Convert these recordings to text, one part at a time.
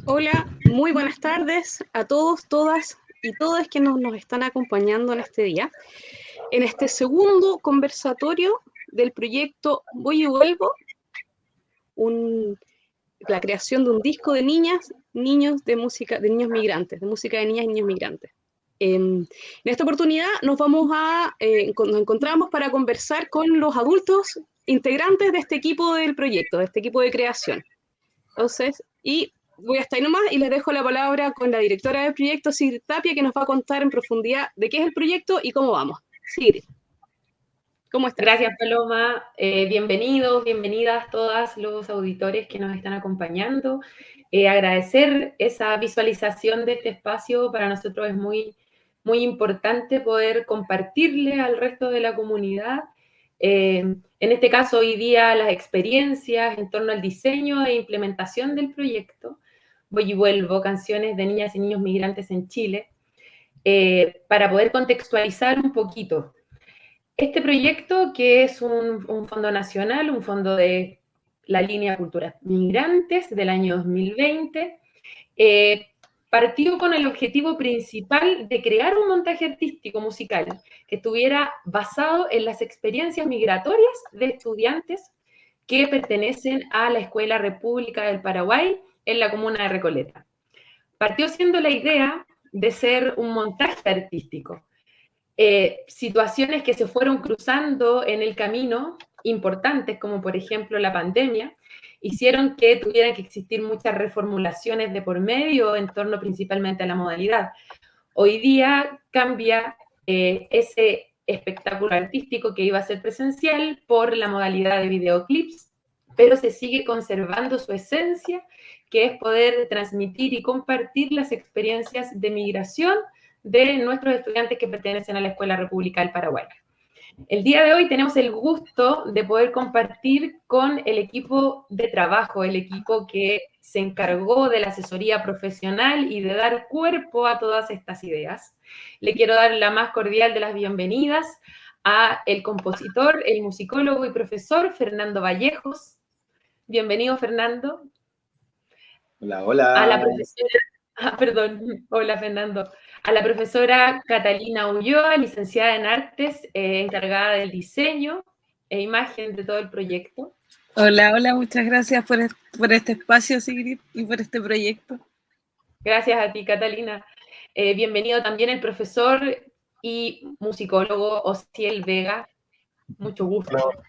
Hola, muy buenas tardes a todos, todas y todos que nos están acompañando en este día, en este segundo conversatorio del proyecto Voy y Vuelvo, un- la creación de un disco de niñas, niños de música, de niños migrantes, de música de niñas y niños migrantes. En esta oportunidad nos encontramos para conversar con los adultos integrantes de este equipo del proyecto, de este equipo de creación. Entonces, y voy hasta ahí nomás y les dejo la palabra con la directora del proyecto, Sigrid Tapia, que nos va a contar en profundidad de qué es el proyecto y cómo vamos. Sigrid, ¿cómo estás? Gracias, Paloma. Bienvenidos, bienvenidas todas los auditores que nos están acompañando. Agradecer esa visualización de este espacio. Para nosotros es muy importante poder compartirle al resto de la comunidad. En este caso, hoy día, las experiencias en torno al diseño e implementación del proyecto Voy y Vuelvo, canciones de niñas y niños migrantes en Chile, para poder contextualizar un poquito. Este proyecto, que es un fondo nacional, un fondo de la línea Culturas Migrantes del año 2020, partió con el objetivo principal de crear un montaje artístico musical que estuviera basado en las experiencias migratorias de estudiantes que pertenecen a la Escuela República del Paraguay en la comuna de Recoleta. Partió siendo la idea de ser un montaje artístico, situaciones que se fueron cruzando en el camino, importantes como por ejemplo la pandemia, hicieron que tuvieran que existir muchas reformulaciones de por medio en torno principalmente a la modalidad. Hoy día cambia ese espectáculo artístico que iba a ser presencial por la modalidad de videoclips, pero se sigue conservando su esencia, que es poder transmitir y compartir las experiencias de migración de nuestros estudiantes que pertenecen a la Escuela República del Paraguay. El día de hoy tenemos el gusto de poder compartir con el equipo de trabajo, el equipo que se encargó de la asesoría profesional y de dar cuerpo a todas estas ideas. Le quiero dar la más cordial de las bienvenidas a el compositor, el musicólogo y profesor Fernando Vallejos. Bienvenido, Fernando. Hola, A la hola. profesora, perdón, hola Fernando, a la profesora Catalina Ulloa, licenciada en Artes, encargada del diseño e imagen de todo el proyecto. Hola, hola, muchas gracias por este espacio, Sigrid, y por este proyecto. Gracias a ti, Catalina. Bienvenido también el profesor y musicólogo Osiel Vega, mucho gusto. Hola.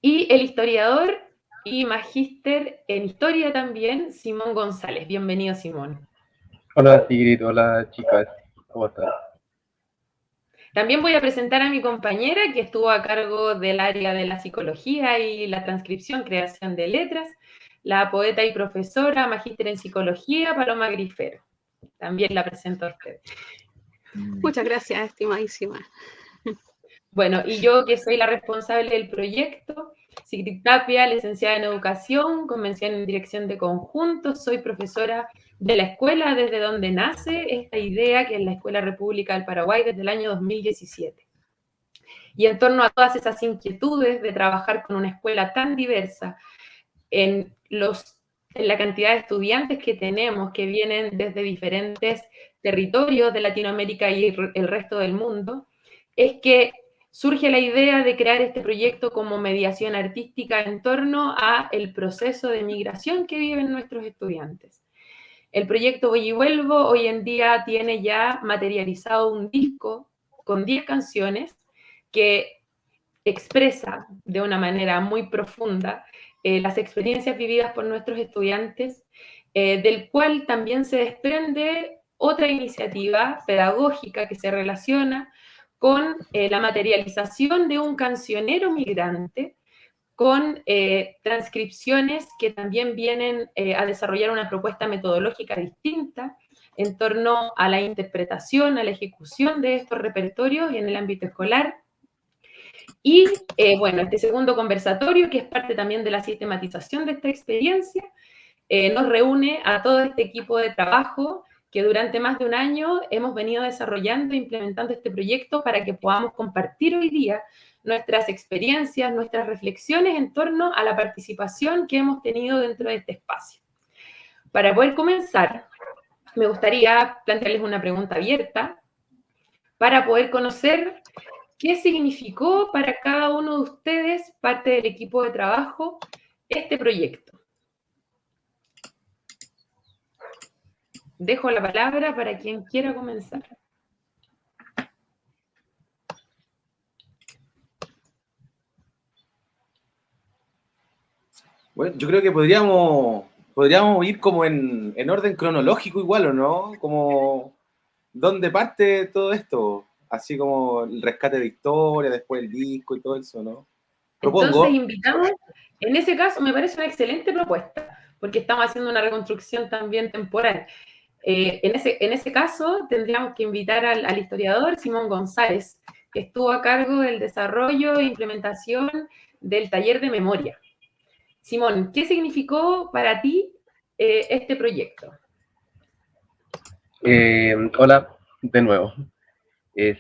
Y el historiador y magíster en historia también, Simón González. Bienvenido, Simón. Hola, Sigrid. Hola, chicas. ¿Cómo están? También voy a presentar a mi compañera que estuvo a cargo del área de la psicología y la transcripción, creación de letras, la poeta y profesora, magíster en psicología, Paloma Grifero. También la presento a usted. Muchas gracias, estimadísima. Bueno, y yo que soy la responsable del proyecto, Sigrid Tapia, licenciada en Educación, con mención en Dirección de Conjuntos, soy profesora de la escuela desde donde nace esta idea, que es la Escuela República del Paraguay, desde el año 2017. Y en torno a todas esas inquietudes de trabajar con una escuela tan diversa, en la cantidad de estudiantes que tenemos, que vienen desde diferentes territorios de Latinoamérica y el resto del mundo, es que surge la idea de crear este proyecto como mediación artística en torno a el proceso de migración que viven nuestros estudiantes. El proyecto Voy y Vuelvo hoy en día tiene ya materializado un disco con 10 canciones que expresa de una manera muy profunda las experiencias vividas por nuestros estudiantes, del cual también se desprende otra iniciativa pedagógica que se relaciona con la materialización de un cancionero migrante, con transcripciones que también vienen a desarrollar una propuesta metodológica distinta en torno a la interpretación, a la ejecución de estos repertorios en el ámbito escolar. Y bueno, este segundo conversatorio, que es parte también de la sistematización de esta experiencia, nos reúne a todo este equipo de trabajo que durante más de un año hemos venido desarrollando e implementando este proyecto para que podamos compartir hoy día nuestras experiencias, nuestras reflexiones en torno a la participación que hemos tenido dentro de este espacio. Para poder comenzar, me gustaría plantearles una pregunta abierta para poder conocer qué significó para cada uno de ustedes, parte del equipo de trabajo, este proyecto. Dejo la palabra para quien quiera comenzar. Bueno, yo creo que podríamos ir como en orden cronológico igual, ¿o no? Como, ¿dónde parte todo esto? Así como el rescate de historia, después el disco y todo eso, ¿no? Entonces Propongo. invitamos, en ese caso me parece una excelente propuesta, porque estamos haciendo una reconstrucción también temporal. En ese caso tendríamos que invitar al historiador Simón González, que estuvo a cargo del desarrollo e implementación del taller de memoria. Simón, ¿qué significó para ti este proyecto? Hola, de nuevo.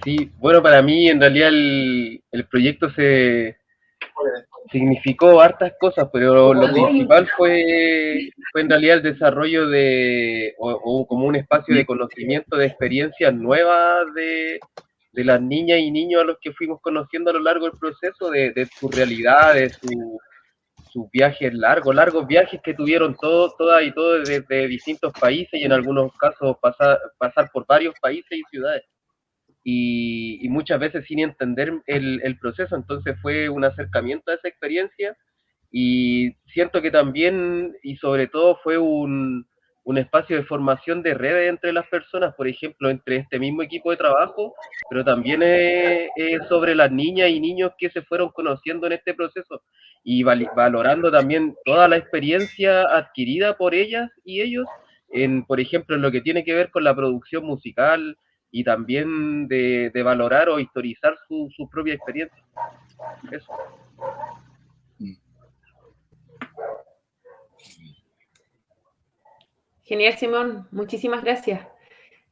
Sí, bueno, para mí en realidad el proyecto significó hartas cosas, pero lo principal fue en realidad el desarrollo o como un espacio de conocimiento de experiencias nuevas de las niñas y niños a los que fuimos conociendo a lo largo del proceso, de su realidad, de sus viajes largos viajes que tuvieron todas y todos desde distintos países y en algunos casos pasar por varios países y ciudades. Y muchas veces sin entender el proceso, entonces fue un acercamiento a esa experiencia y siento que también y sobre todo fue un espacio de formación de redes entre las personas, por ejemplo, entre este mismo equipo de trabajo, pero también sobre las niñas y niños que se fueron conociendo en este proceso y valorando también toda la experiencia adquirida por ellas y ellos, por ejemplo, en lo que tiene que ver con la producción musical y también de valorar o historizar su propia experiencia. Eso. Genial, Simón, muchísimas gracias.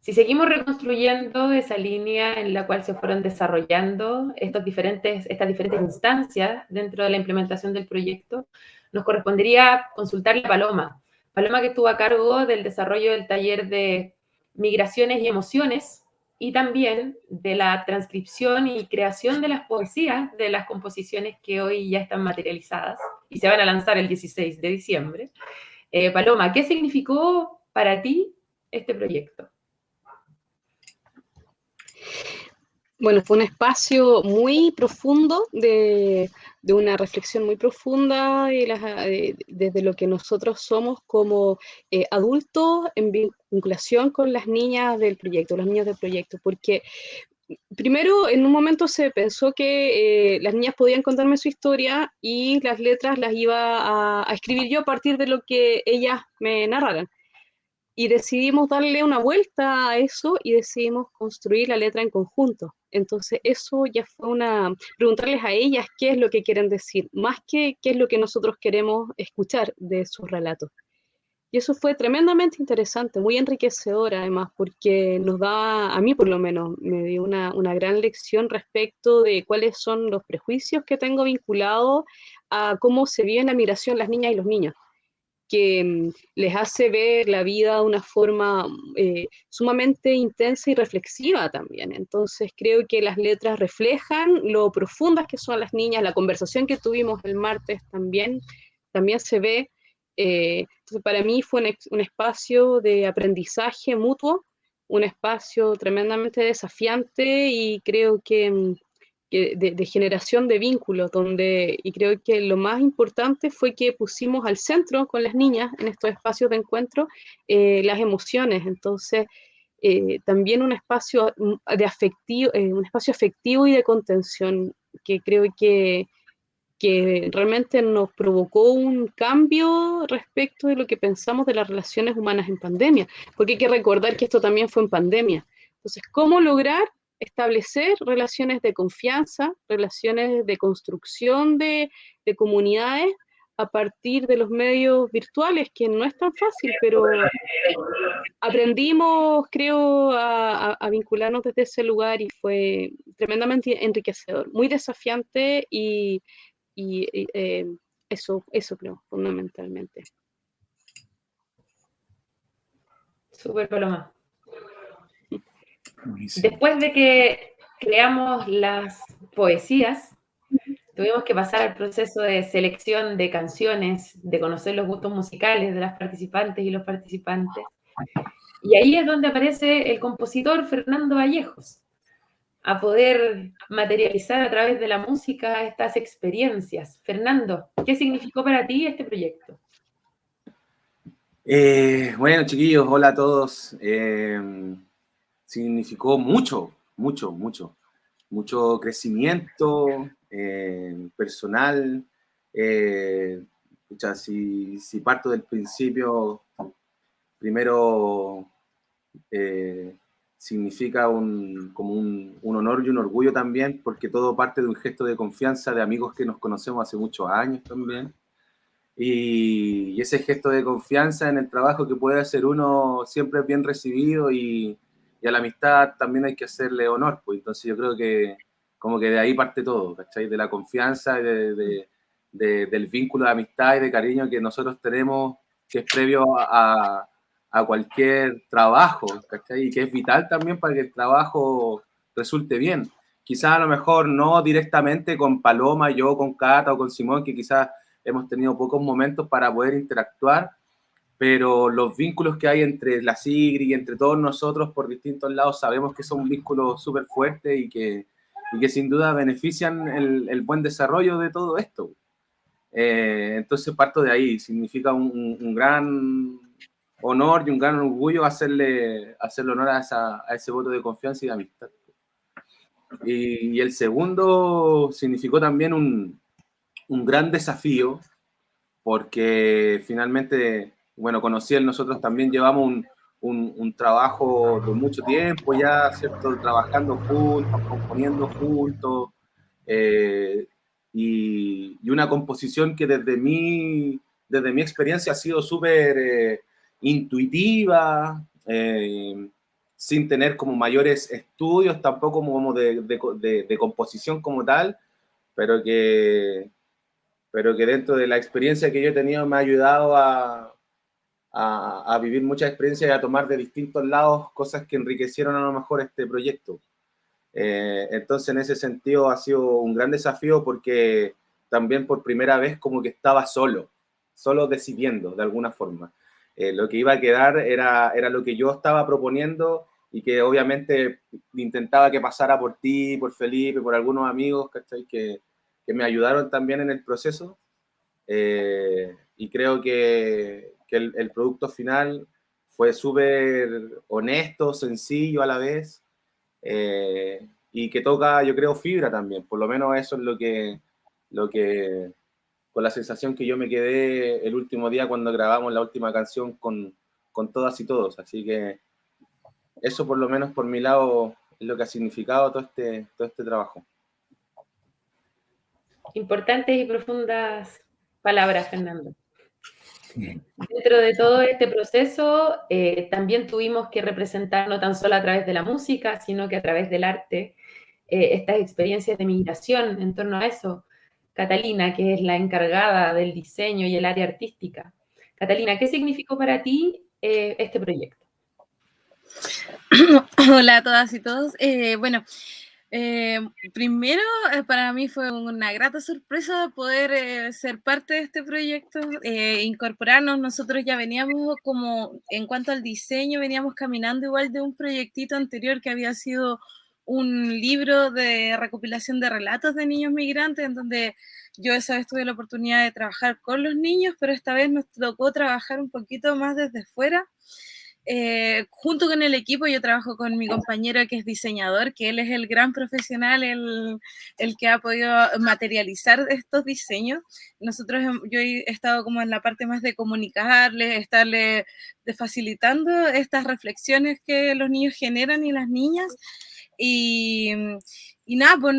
Si seguimos reconstruyendo esa línea en la cual se fueron desarrollando estas diferentes instancias dentro de la implementación del proyecto, nos correspondería consultar a Paloma. Paloma, que estuvo a cargo del desarrollo del taller de migraciones y emociones y también de la transcripción y creación de las poesías de las composiciones que hoy ya están materializadas y se van a lanzar el 16 de diciembre. Paloma, ¿qué significó para ti este proyecto? Bueno, fue un espacio muy profundo de una reflexión muy profunda desde lo que nosotros somos como adultos en vinculación con las niñas del proyecto, los niños del proyecto, porque primero en un momento se pensó que las niñas podían contarme su historia y las letras las iba a escribir yo a partir de lo que ellas me narraran. Y decidimos darle una vuelta a eso y decidimos construir la letra en conjunto. Entonces eso ya fue preguntarles a ellas qué es lo que quieren decir, más que qué es lo que nosotros queremos escuchar de sus relatos. Y eso fue tremendamente interesante, muy enriquecedor además, porque nos da, a mí por lo menos, me dio una gran lección respecto de cuáles son los prejuicios que tengo vinculados a cómo se vive la migración las niñas y los niños, que les hace ver la vida de una forma sumamente intensa y reflexiva también. Entonces creo que las letras reflejan lo profundas que son las niñas, la conversación que tuvimos el martes también se ve. Entonces para mí fue un espacio de aprendizaje mutuo, un espacio tremendamente desafiante y creo que de generación de vínculos, y creo que lo más importante fue que pusimos al centro con las niñas en estos espacios de encuentro las emociones. Entonces, también un espacio un espacio afectivo y de contención que creo que realmente nos provocó un cambio respecto de lo que pensamos de las relaciones humanas en pandemia, porque hay que recordar que esto también fue en pandemia. Entonces, ¿cómo lograr establecer relaciones de confianza, relaciones de construcción de comunidades a partir de los medios virtuales, que no es tan fácil, pero aprendimos, creo, a vincularnos desde ese lugar y fue tremendamente enriquecedor, muy desafiante y eso creo, fundamentalmente. Súper, Paloma. Buenísimo. Después de que creamos las poesías, tuvimos que pasar al proceso de selección de canciones, de conocer los gustos musicales de las participantes y los participantes. Y ahí es donde aparece el compositor Fernando Vallejos, a poder materializar a través de la música estas experiencias. Fernando, ¿qué significó para ti este proyecto? Bueno, chiquillos, hola a todos. Significó mucho, mucho, mucho. Mucho crecimiento personal. Pucha, si parto del principio, primero significa como un honor y un orgullo también, porque todo parte de un gesto de confianza de amigos que nos conocemos hace muchos años también. Y ese gesto de confianza en el trabajo que puede hacer uno siempre es bien recibido y a la amistad también hay que hacerle honor. Pues entonces yo creo que como que de ahí parte todo, ¿cachai? De la confianza, del vínculo de amistad y de cariño que nosotros tenemos, que es previo a cualquier trabajo, ¿cachai? Y que es vital también para que el trabajo resulte bien. Quizás a lo mejor no directamente con Paloma, yo con Cata o con Simón, que quizás hemos tenido pocos momentos para poder interactuar, pero los vínculos que hay entre la SIGRI y entre todos nosotros por distintos lados sabemos que son vínculos súper fuertes y que sin duda benefician el buen desarrollo de todo esto. Entonces parto de ahí, significa un gran honor y un gran orgullo hacerle honor a ese voto de confianza y de amistad. Y el segundo significó también un gran desafío, porque finalmente, bueno, con Ociel nosotros también llevamos un trabajo de mucho tiempo ya, ¿cierto? Trabajando juntos, componiendo juntos, y una composición que desde mi experiencia ha sido súper intuitiva, sin tener como mayores estudios, tampoco como de composición como tal, pero que dentro de la experiencia que yo he tenido me ha ayudado a vivir muchas experiencias y a tomar de distintos lados cosas que enriquecieron a lo mejor este proyecto. Entonces, en ese sentido ha sido un gran desafío porque también por primera vez como que estaba solo decidiendo de alguna forma. Lo que iba a quedar era lo que yo estaba proponiendo y que obviamente intentaba que pasara por ti, por Felipe, por algunos amigos, ¿cachai? Que me ayudaron también en el proceso, y creo que el producto final fue súper honesto, sencillo a la vez, y que toca, yo creo, fibra también. Por lo menos eso es lo que con la sensación que yo me quedé el último día cuando grabamos la última canción con todas y todos. Así que eso, por lo menos por mi lado, es lo que ha significado todo este trabajo. Importantes y profundas palabras, Fernando. Dentro de todo este proceso, también tuvimos que representar no tan solo a través de la música, sino que a través del arte, estas experiencias de migración en torno a eso. Catalina, que es la encargada del diseño y el área artística. Catalina, ¿qué significó para ti este proyecto? Hola a todas y todos. Bueno, primero para mí fue una grata sorpresa poder ser parte de este proyecto, incorporarnos. Nosotros ya veníamos como, en cuanto al diseño, veníamos caminando igual de un proyectito anterior que había sido un libro de recopilación de relatos de niños migrantes, en donde yo esa vez tuve la oportunidad de trabajar con los niños, pero esta vez nos tocó trabajar un poquito más desde fuera. Junto con el equipo, yo trabajo con mi compañero que es diseñador, que él es el gran profesional, el que ha podido materializar estos diseños. Yo he estado como en la parte más de comunicarle, estarle facilitando estas reflexiones que los niños generan y las niñas. Y nada, pues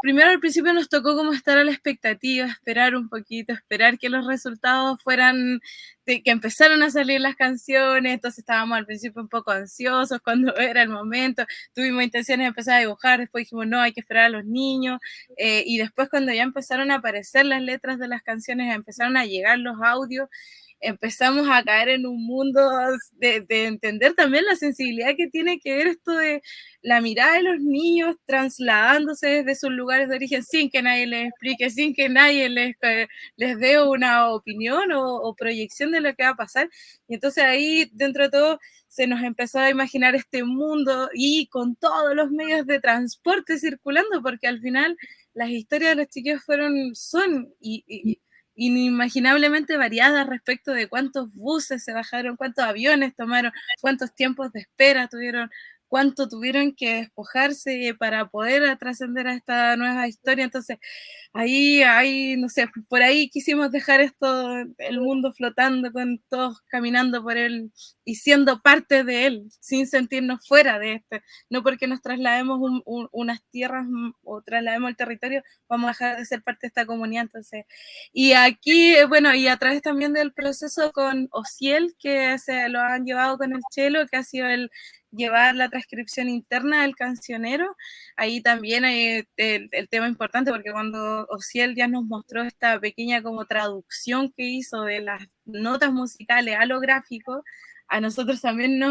primero al principio nos tocó como estar a la expectativa, esperar un poquito, esperar que los resultados fueran que empezaron a salir las canciones, entonces estábamos al principio un poco ansiosos cuando era el momento, tuvimos intenciones de empezar a dibujar, después dijimos no, hay que esperar a los niños, y después cuando ya empezaron a aparecer las letras de las canciones, empezaron a llegar los audios, empezamos a caer en un mundo de entender también la sensibilidad que tiene que ver esto de la mirada de los niños trasladándose desde sus lugares de origen sin que nadie les explique, sin que nadie les dé una opinión o proyección de lo que va a pasar. Y entonces ahí, dentro de todo, se nos empezó a imaginar este mundo y con todos los medios de transporte circulando, porque al final las historias de los chiquillos son inimaginablemente variadas respecto de cuántos buses se bajaron, cuántos aviones tomaron, cuántos tiempos de espera tuvieron, cuánto tuvieron que despojarse para poder trascender a esta nueva historia. Entonces, ahí, no sé, por ahí quisimos dejar esto, el mundo flotando con todos caminando por él y siendo parte de él, sin sentirnos fuera de este. No porque nos traslademos unas tierras o traslademos el territorio, vamos a dejar de ser parte de esta comunidad. Entonces, y aquí, bueno, y a través también del proceso con Ociel, que se lo han llevado con el Chelo, que ha sido el llevar la transcripción interna del cancionero, ahí también hay el tema importante, porque cuando Ociel ya nos mostró esta pequeña como traducción que hizo de las notas musicales a lo gráfico, a nosotros también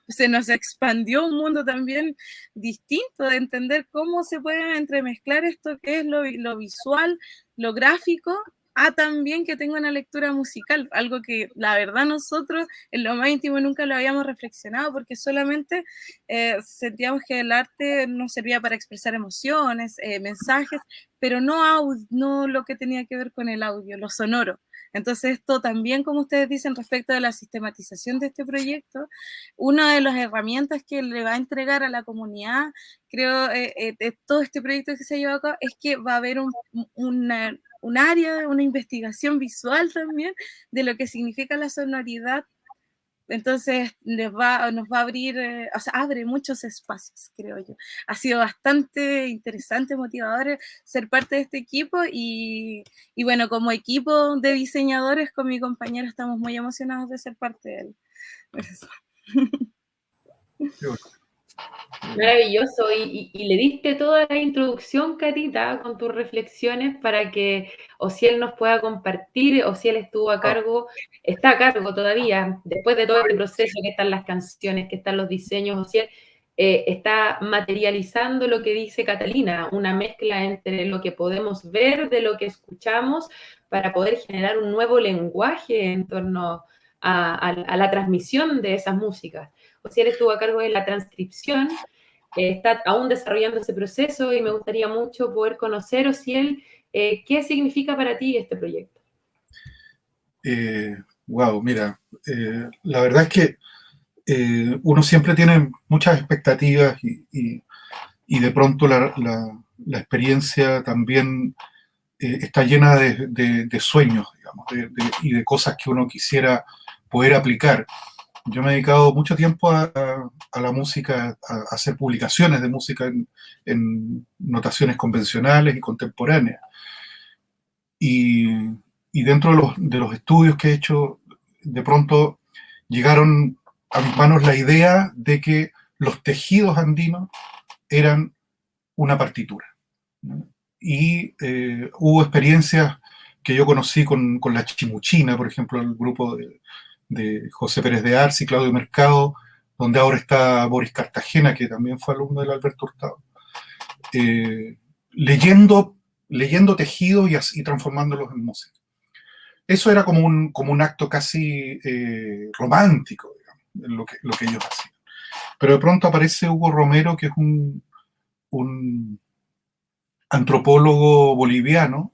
se nos expandió un mundo también distinto de entender cómo se puede entremezclar esto que es lo visual, lo gráfico, también que tenga una lectura musical, algo que la verdad nosotros en lo más íntimo nunca lo habíamos reflexionado, porque solamente sentíamos que el arte nos servía para expresar emociones, mensajes, pero no lo que tenía que ver con el audio, lo sonoro. Entonces esto también, como ustedes dicen, respecto de la sistematización de este proyecto, una de las herramientas que le va a entregar a la comunidad, creo, de todo este proyecto que se lleva acá, es que va a haber un área, una investigación visual también de lo que significa la sonoridad. Entonces nos va a abrir, o sea, abre muchos espacios, creo yo. Ha sido bastante interesante, motivador ser parte de este equipo y bueno, como equipo de diseñadores con mi compañero estamos muy emocionados de ser parte de él. Eso. Maravilloso, y le diste toda la introducción, Catita, con tus reflexiones para que Ociel nos pueda compartir. Ociel estuvo a cargo, está a cargo todavía, después de todo este proceso, que están las canciones, que están los diseños. Ociel está materializando lo que dice Catalina, una mezcla entre lo que podemos ver, de lo que escuchamos, para poder generar un nuevo lenguaje en torno a la transmisión de esas músicas. Ociel estuvo a cargo de la transcripción, está aún desarrollando ese proceso y me gustaría mucho poder conocer, Ociel, ¿qué significa para ti este proyecto? Wow, mira, la verdad es que uno siempre tiene muchas expectativas y de pronto la experiencia también está llena de sueños, digamos, y de cosas que uno quisiera poder aplicar. Yo me he dedicado mucho tiempo a la música, a hacer publicaciones de música en notaciones convencionales y contemporáneas. Y dentro de los estudios que he hecho, de pronto llegaron a mis manos la idea de que los tejidos andinos eran una partitura. Y hubo experiencias que yo conocí con la Chimuchina, por ejemplo, el grupo de José Pérez de Arce y Claudio Mercado, donde ahora está Boris Cartagena, que también fue alumno del Alberto Hurtado, leyendo tejidos y transformándolos en música. Eso era como un acto casi romántico, digamos, lo que ellos hacían. Pero de pronto aparece Hugo Romero, que es un antropólogo boliviano,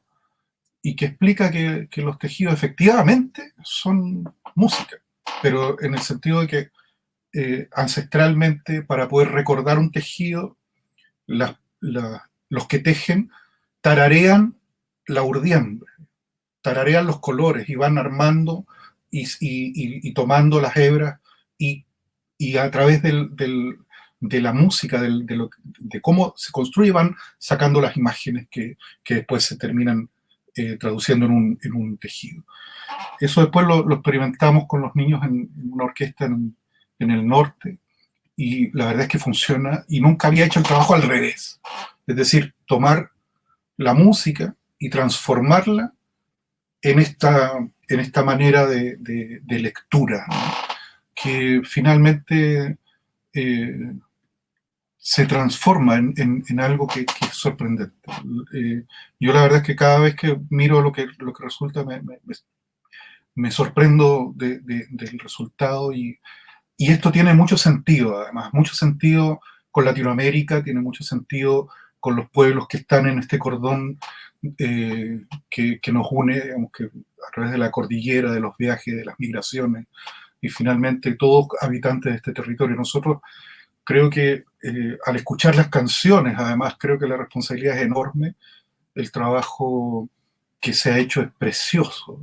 y que explica que los tejidos efectivamente son música, pero en el sentido de que ancestralmente, para poder recordar un tejido, los que tejen tararean la urdiembre, tararean los colores y van armando y tomando las hebras y a través de la música, de cómo se construye, van sacando las imágenes que después se terminan traduciendo en un tejido. Eso después lo experimentamos con los niños en una orquesta en el norte, y la verdad es que funciona, y nunca había hecho el trabajo al revés. Es decir, tomar la música y transformarla en esta manera de lectura, ¿no? Que finalmente se transforma en algo que es sorprendente. Yo la verdad es que cada vez que miro lo que resulta, me sorprendo del resultado, y esto tiene mucho sentido, además, mucho sentido con Latinoamérica, tiene mucho sentido con los pueblos que están en este cordón que nos une, digamos, que a través de la cordillera, de los viajes, de las migraciones, y finalmente todos habitantes de este territorio. Nosotros creo que al escuchar las canciones, además, creo que la responsabilidad es enorme, el trabajo que se ha hecho es precioso.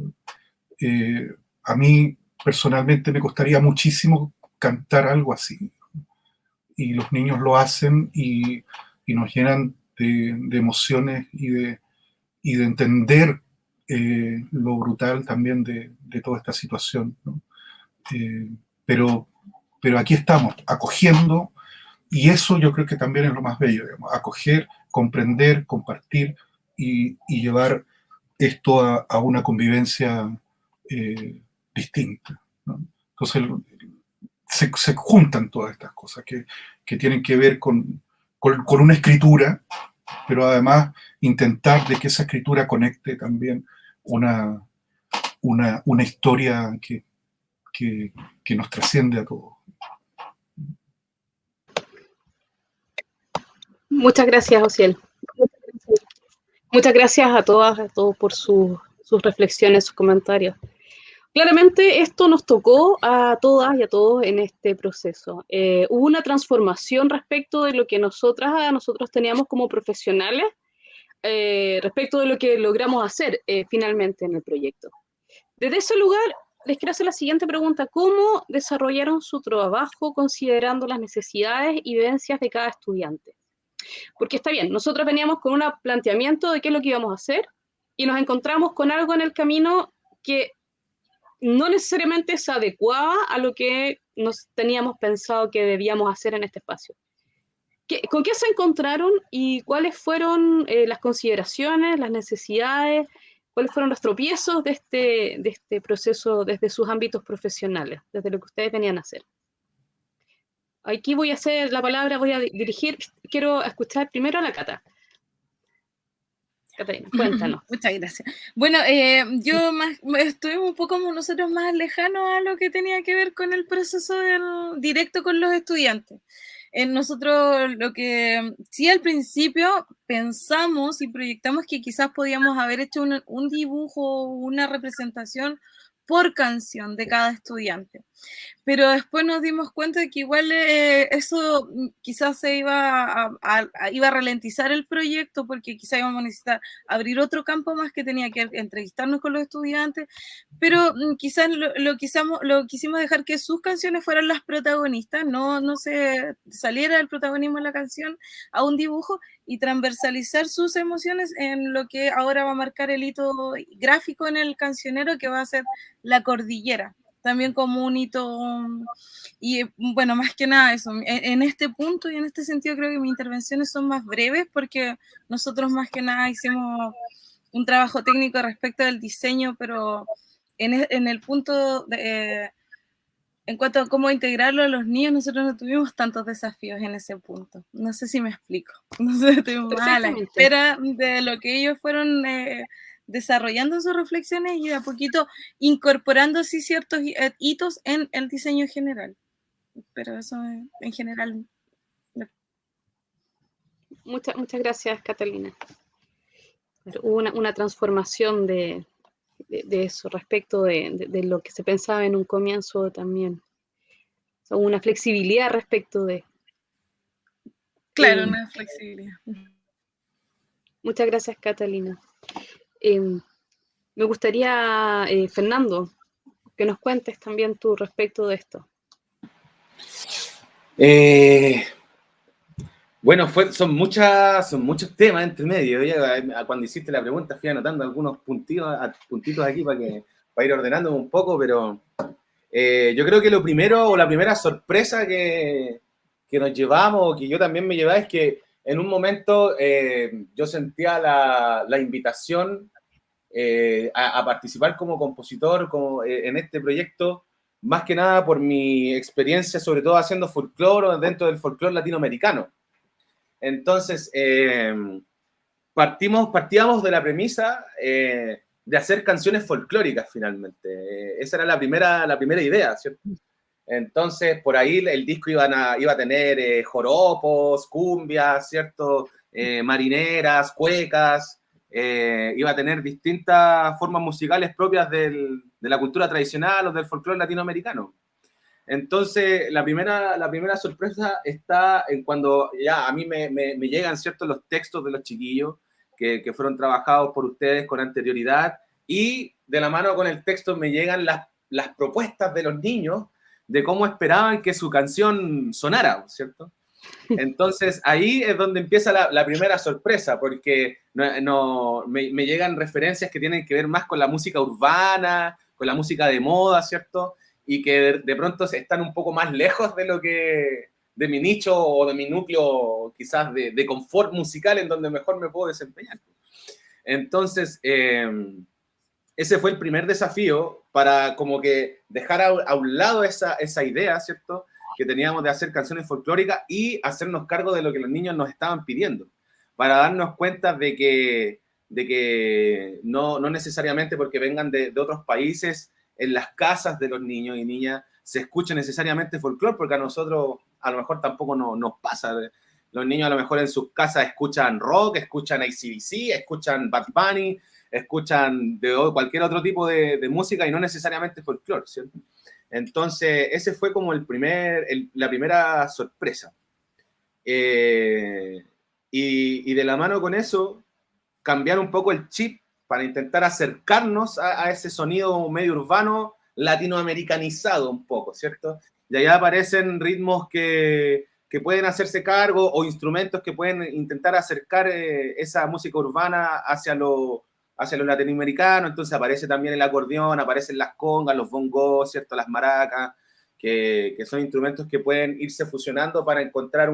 A mí personalmente me costaría muchísimo cantar algo así, y los niños lo hacen y nos llenan de emociones y de entender lo brutal también de toda esta situación, ¿no? Pero aquí estamos, acogiendo, y eso yo creo que también es lo más bello, digamos, acoger, comprender, compartir y llevar esto a una convivencia distinta, ¿no? Entonces se juntan todas estas cosas que tienen que ver con una escritura, pero además intentar de que esa escritura conecte también una historia que nos trasciende a todos. Muchas gracias, Osiel. Muchas gracias a todas, a todos por sus reflexiones, sus comentarios. Claramente esto nos tocó a todas y a todos en este proceso. Hubo una transformación respecto de lo que nosotros teníamos como profesionales, respecto de lo que logramos hacer finalmente en el proyecto. Desde ese lugar, les quiero hacer la siguiente pregunta: ¿cómo desarrollaron su trabajo considerando las necesidades y vivencias de cada estudiante? Porque está bien, nosotros veníamos con un planteamiento de qué es lo que íbamos a hacer, y nos encontramos con algo en el camino que no necesariamente se adecuaba a lo que nos teníamos pensado que debíamos hacer en este espacio. ¿Con qué se encontraron y cuáles fueron las consideraciones, las necesidades, cuáles fueron los tropiezos de este proceso desde sus ámbitos profesionales, desde lo que ustedes venían a hacer? Aquí voy a hacer la palabra, voy a dirigir, quiero escuchar primero a la Cata. Catalina, cuéntanos. Muchas gracias. Bueno, yo estuvimos un poco como nosotros más lejanos a lo que tenía que ver con el proceso directo con los estudiantes. Nosotros lo que sí al principio pensamos y proyectamos que quizás podíamos haber hecho un dibujo, una representación por canción de cada estudiante. Pero después nos dimos cuenta de que igual eso quizás se iba a ralentizar el proyecto, porque quizás íbamos a necesitar abrir otro campo más que tenía que entrevistarnos con los estudiantes, pero quizás lo quisimos dejar que sus canciones fueran las protagonistas, no se saliera el protagonismo de la canción a un dibujo, y transversalizar sus emociones en lo que ahora va a marcar el hito gráfico en el cancionero, que va a ser la cordillera, también como un hito. Y bueno, más que nada eso, en este punto y en este sentido creo que mis intervenciones son más breves, porque nosotros más que nada hicimos un trabajo técnico respecto del diseño, pero en el punto en cuanto a cómo integrarlo a los niños, nosotros no tuvimos tantos desafíos en ese punto. No sé si me explico. Nosotros estuvimos más a la espera de lo que ellos fueron desarrollando sus reflexiones y de a poquito incorporando así ciertos hitos en el diseño general. Pero eso en general. Muchas gracias, Catalina. Hubo una transformación de eso respecto de lo que se pensaba en un comienzo también. O sea, una flexibilidad respecto de... Claro, una flexibilidad. Muchas gracias, Catalina. Me gustaría, Fernando, que nos cuentes también tú respecto de esto. Bueno, son muchos temas entre medio. Ya, cuando hiciste la pregunta fui anotando algunos puntitos aquí para ir ordenándome un poco, pero yo creo que lo primero o la primera sorpresa que nos llevamos, o que yo también me llevaba, es que en un momento yo sentía la invitación a participar como compositor en este proyecto, más que nada por mi experiencia, sobre todo haciendo folclore dentro del folclore latinoamericano. Entonces, partíamos de la premisa de hacer canciones folclóricas finalmente. Esa era la primera idea, ¿cierto? Entonces, por ahí el disco iba a tener joropos, cumbias, ¿cierto? Marineras, cuecas, iba a tener distintas formas musicales propias de la cultura tradicional o del folclore latinoamericano. Entonces, la primera sorpresa está en cuando ya a mí me llegan, ¿cierto?, los textos de los chiquillos que fueron trabajados por ustedes con anterioridad, y de la mano con el texto me llegan las propuestas de los niños de cómo esperaban que su canción sonara, ¿cierto? Entonces, ahí es donde empieza la primera sorpresa, porque me llegan referencias que tienen que ver más con la música urbana, con la música de moda, ¿cierto? Y que de pronto están un poco más lejos de mi nicho o de mi núcleo, quizás de confort musical, en donde mejor me puedo desempeñar. Entonces, ese fue el primer desafío, para como que dejar a un lado esa idea, ¿cierto?, que teníamos de hacer canciones folclóricas y hacernos cargo de lo que los niños nos estaban pidiendo, para darnos cuenta de que no necesariamente porque vengan de otros países, en las casas de los niños y niñas se escuche necesariamente folclore, porque a nosotros a lo mejor tampoco nos pasa. Los niños a lo mejor en sus casas escuchan rock, escuchan AC/DC, escuchan Bad Bunny, escuchan de cualquier otro tipo de música, y no necesariamente folclore, ¿cierto? Entonces, ese fue como la primera sorpresa. Y de la mano con eso, cambiar un poco el chip para intentar acercarnos a ese sonido medio urbano, latinoamericanizado un poco, ¿cierto? Y allá aparecen ritmos que pueden hacerse cargo, o instrumentos que pueden intentar acercar esa música urbana hacia lo latinoamericano. Entonces aparece también el acordeón, aparecen las congas, los bongos, ¿cierto?, las maracas, que son instrumentos que pueden irse fusionando para encontrar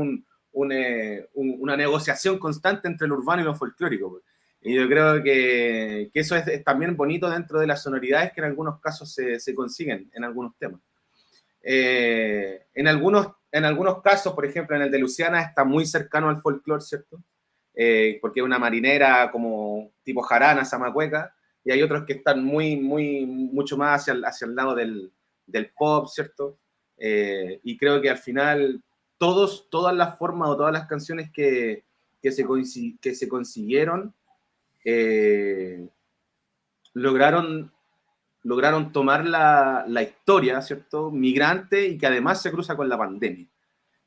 una negociación constante entre lo urbano y lo folclórico. Y yo creo que eso es también bonito dentro de las sonoridades que en algunos casos se consiguen en algunos temas. En algunos casos, por ejemplo, en el de Luciana está muy cercano al folclore, ¿cierto? Porque es una marinera como tipo jarana, zamacueca, y hay otros que están mucho más hacia el lado del pop, ¿cierto? Y creo que al final todas las formas o todas las canciones que se consiguieron lograron tomar la historia, ¿cierto?, migrante, y que además se cruza con la pandemia.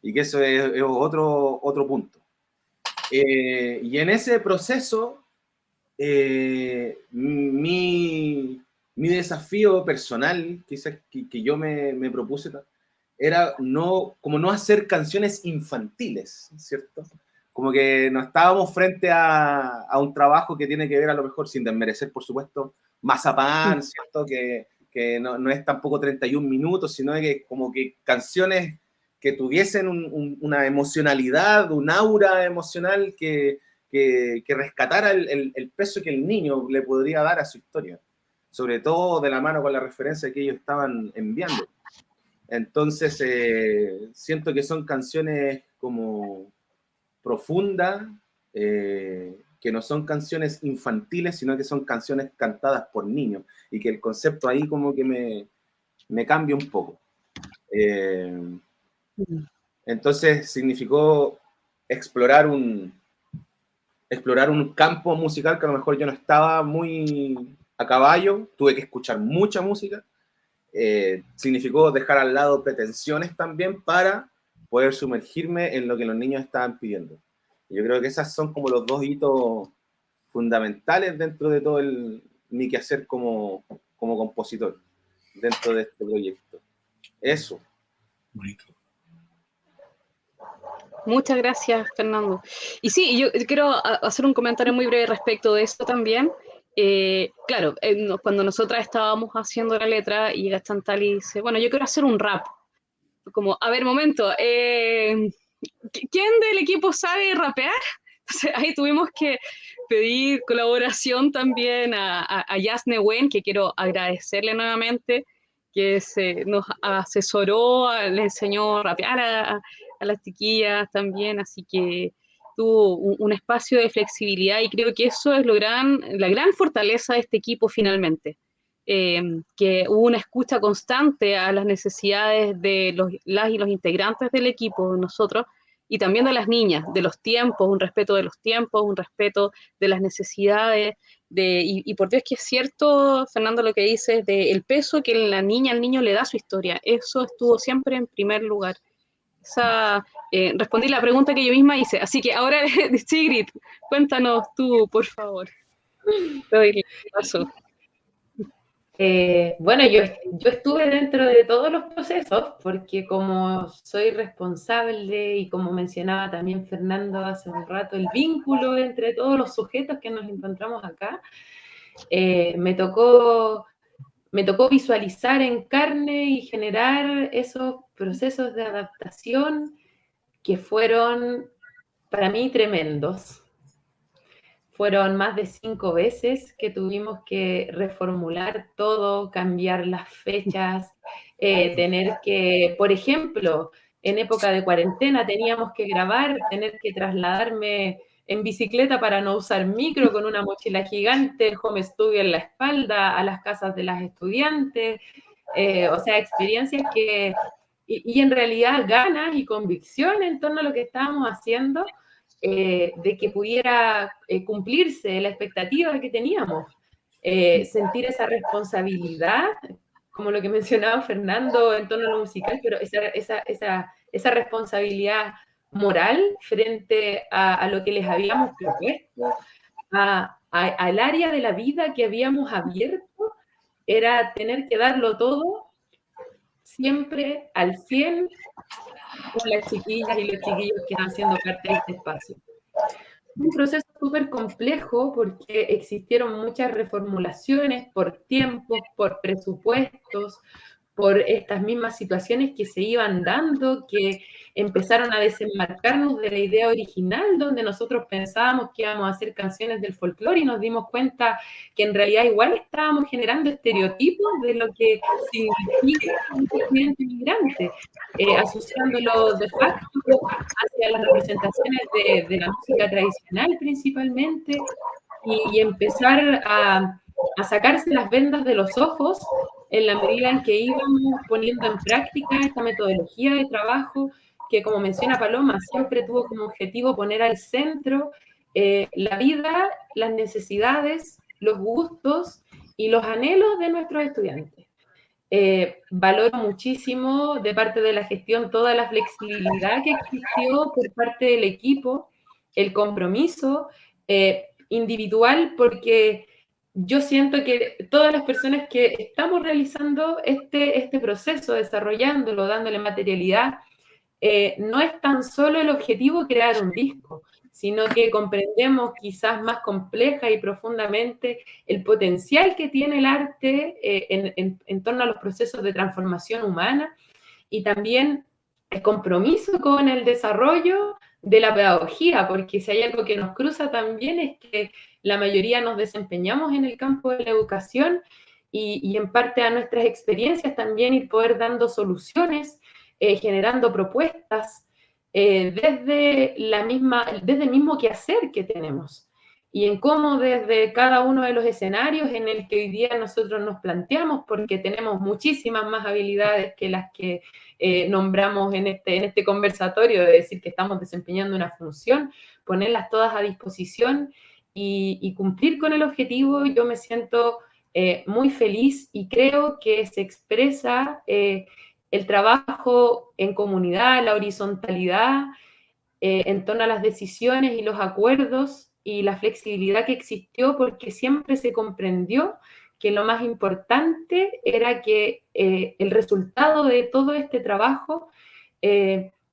Y que eso es otro punto. Y en ese proceso, mi desafío personal, quizás que yo me propuse, era no hacer canciones infantiles, ¿cierto? Como que no estábamos frente a un trabajo que tiene que ver, a lo mejor, sin desmerecer, por supuesto, Mazapán, ¿cierto? Que no es tampoco 31 minutos, sino que como que canciones que tuviesen una emocionalidad, un aura emocional que rescatara el peso que el niño le podría dar a su historia, sobre todo de la mano con la referencia que ellos estaban enviando. Entonces, siento que son canciones como profundas, que no son canciones infantiles, sino que son canciones cantadas por niños, y que el concepto ahí como que me cambia un poco. Entonces significó explorar un campo musical que a lo mejor yo no estaba muy a caballo, tuve que escuchar mucha música. Significó dejar al lado pretensiones también para poder sumergirme en lo que los niños estaban pidiendo. Y yo creo que esas son como los dos hitos fundamentales dentro de todo mi quehacer como compositor dentro de este proyecto. Eso. Bonito. Muchas gracias, Fernando. Y sí, yo quiero hacer un comentario muy breve respecto de esto también. Claro, cuando nosotras estábamos haciendo la letra y llega Chantal y dice, bueno, yo quiero hacer un rap. Como, a ver, momento, ¿quién del equipo sabe rapear? Entonces, ahí tuvimos que pedir colaboración también a Yasne Wen, que quiero agradecerle nuevamente, que nos asesoró, le enseñó a rapear a las chiquillas también, así que tuvo un espacio de flexibilidad y creo que eso es la gran fortaleza de este equipo finalmente. Que hubo una escucha constante a las necesidades de las y los integrantes del equipo, nosotros, y también de las niñas, de los tiempos, un respeto de los tiempos, un respeto de las necesidades, y por Dios que es cierto, Fernando, lo que dices, de el peso que la niña al niño le da a su historia, eso estuvo siempre en primer lugar. Respondí la pregunta que yo misma hice, así que ahora, Sigrid, cuéntanos tú, por favor. Te doy el paso. Bueno, yo estuve dentro de todos los procesos porque como soy responsable y como mencionaba también Fernando hace un rato, el vínculo entre todos los sujetos que nos encontramos acá, me tocó visualizar en carne y generar esos procesos de adaptación que fueron para mí tremendos. Fueron más de 5 veces que tuvimos que reformular todo, cambiar las fechas, tener que, por ejemplo, en época de cuarentena teníamos que grabar, tener que trasladarme en bicicleta para no usar micro con una mochila gigante, el home studio en la espalda, a las casas de las estudiantes, o sea, experiencias que, y en realidad ganas y convicción en torno a lo que estábamos haciendo, de que pudiera cumplirse la expectativa que teníamos, sentir esa responsabilidad, como lo que mencionaba Fernando en torno a lo musical, pero esa responsabilidad moral frente a lo que les habíamos propuesto, al área de la vida que habíamos abierto, era tener que darlo todo siempre al 100 con las chiquillas y los chiquillos que están siendo parte de este espacio. Un proceso súper complejo porque existieron muchas reformulaciones por tiempos, por presupuestos, por estas mismas situaciones que se iban dando, que empezaron a desenmarcarnos de la idea original, donde nosotros pensábamos que íbamos a hacer canciones del folclore y nos dimos cuenta que en realidad igual estábamos generando estereotipos de lo que significa un estudiante inmigrante, asociándolo de facto hacia las representaciones de la música tradicional principalmente, y empezar a sacarse las vendas de los ojos en la medida en que íbamos poniendo en práctica esta metodología de trabajo que, como menciona Paloma, siempre tuvo como objetivo poner al centro la vida, las necesidades, los gustos y los anhelos de nuestros estudiantes. Valoro muchísimo de parte de la gestión toda la flexibilidad que existió por parte del equipo, el compromiso individual, porque yo siento que todas las personas que estamos realizando este proceso, desarrollándolo, dándole materialidad, no es tan solo el objetivo crear un disco, sino que comprendemos quizás más compleja y profundamente el potencial que tiene el arte en torno a los procesos de transformación humana y también el compromiso con el desarrollo de la pedagogía, porque si hay algo que nos cruza también es que la mayoría nos desempeñamos en el campo de la educación y en parte a nuestras experiencias también ir poder dando soluciones, generando propuestas desde el mismo quehacer que tenemos y en cómo desde cada uno de los escenarios en el que hoy día nosotros nos planteamos, porque tenemos muchísimas más habilidades que las que nombramos en este conversatorio, de decir que estamos desempeñando una función, ponerlas todas a disposición y cumplir con el objetivo. Yo me siento muy feliz y creo que se expresa el trabajo en comunidad, la horizontalidad en torno a las decisiones y los acuerdos y la flexibilidad que existió, porque siempre se comprendió que lo más importante era que el resultado de todo este trabajo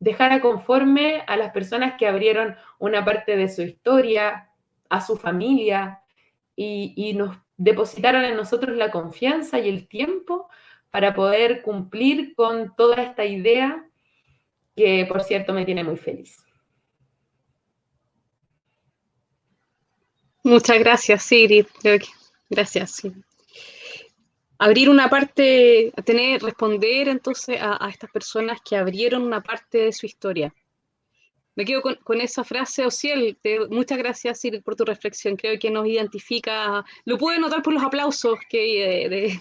dejara conforme a las personas que abrieron una parte de su historia, a su familia, y nos depositaron en nosotros la confianza y el tiempo para poder cumplir con toda esta idea que, por cierto, me tiene muy feliz. Muchas gracias, Sigrid. Gracias. Sí. Abrir una parte, responder entonces a estas personas que abrieron una parte de su historia. Me quedo con esa frase, Osiel. Muchas gracias, Sigrid, por tu reflexión. Creo que nos identifica, lo pude notar por los aplausos que hay de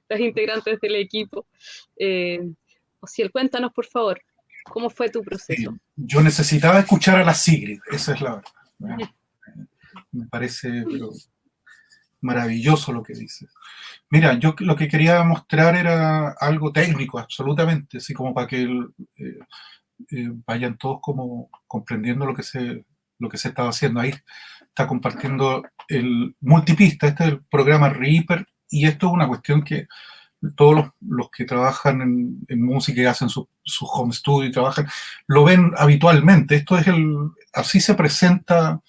los integrantes del equipo. Osiel, cuéntanos, por favor, ¿cómo fue tu proceso? Sí, yo necesitaba escuchar a la Sigrid, esa es la verdad. Me parece maravilloso lo que dices. Mira, yo lo que quería mostrar era algo técnico, absolutamente, así como para que vayan todos como comprendiendo lo que se estaba haciendo. Ahí está compartiendo el multipista, este es el programa Reaper, y esto es una cuestión que todos los que trabajan en música y hacen su home studio y trabajan, lo ven habitualmente. Esto es así se presenta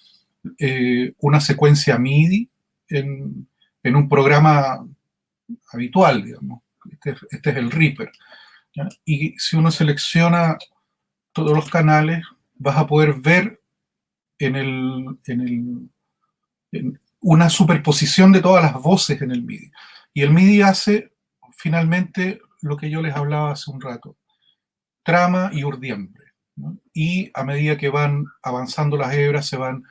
una secuencia MIDI en un programa habitual, digamos. Este es el Reaper, ¿ya? Y si uno selecciona todos los canales, vas a poder ver en una superposición de todas las voces en el MIDI. Y el MIDI hace finalmente lo que yo les hablaba hace un rato, trama y urdiembre, ¿no? Y a medida que van avanzando las hebras, se van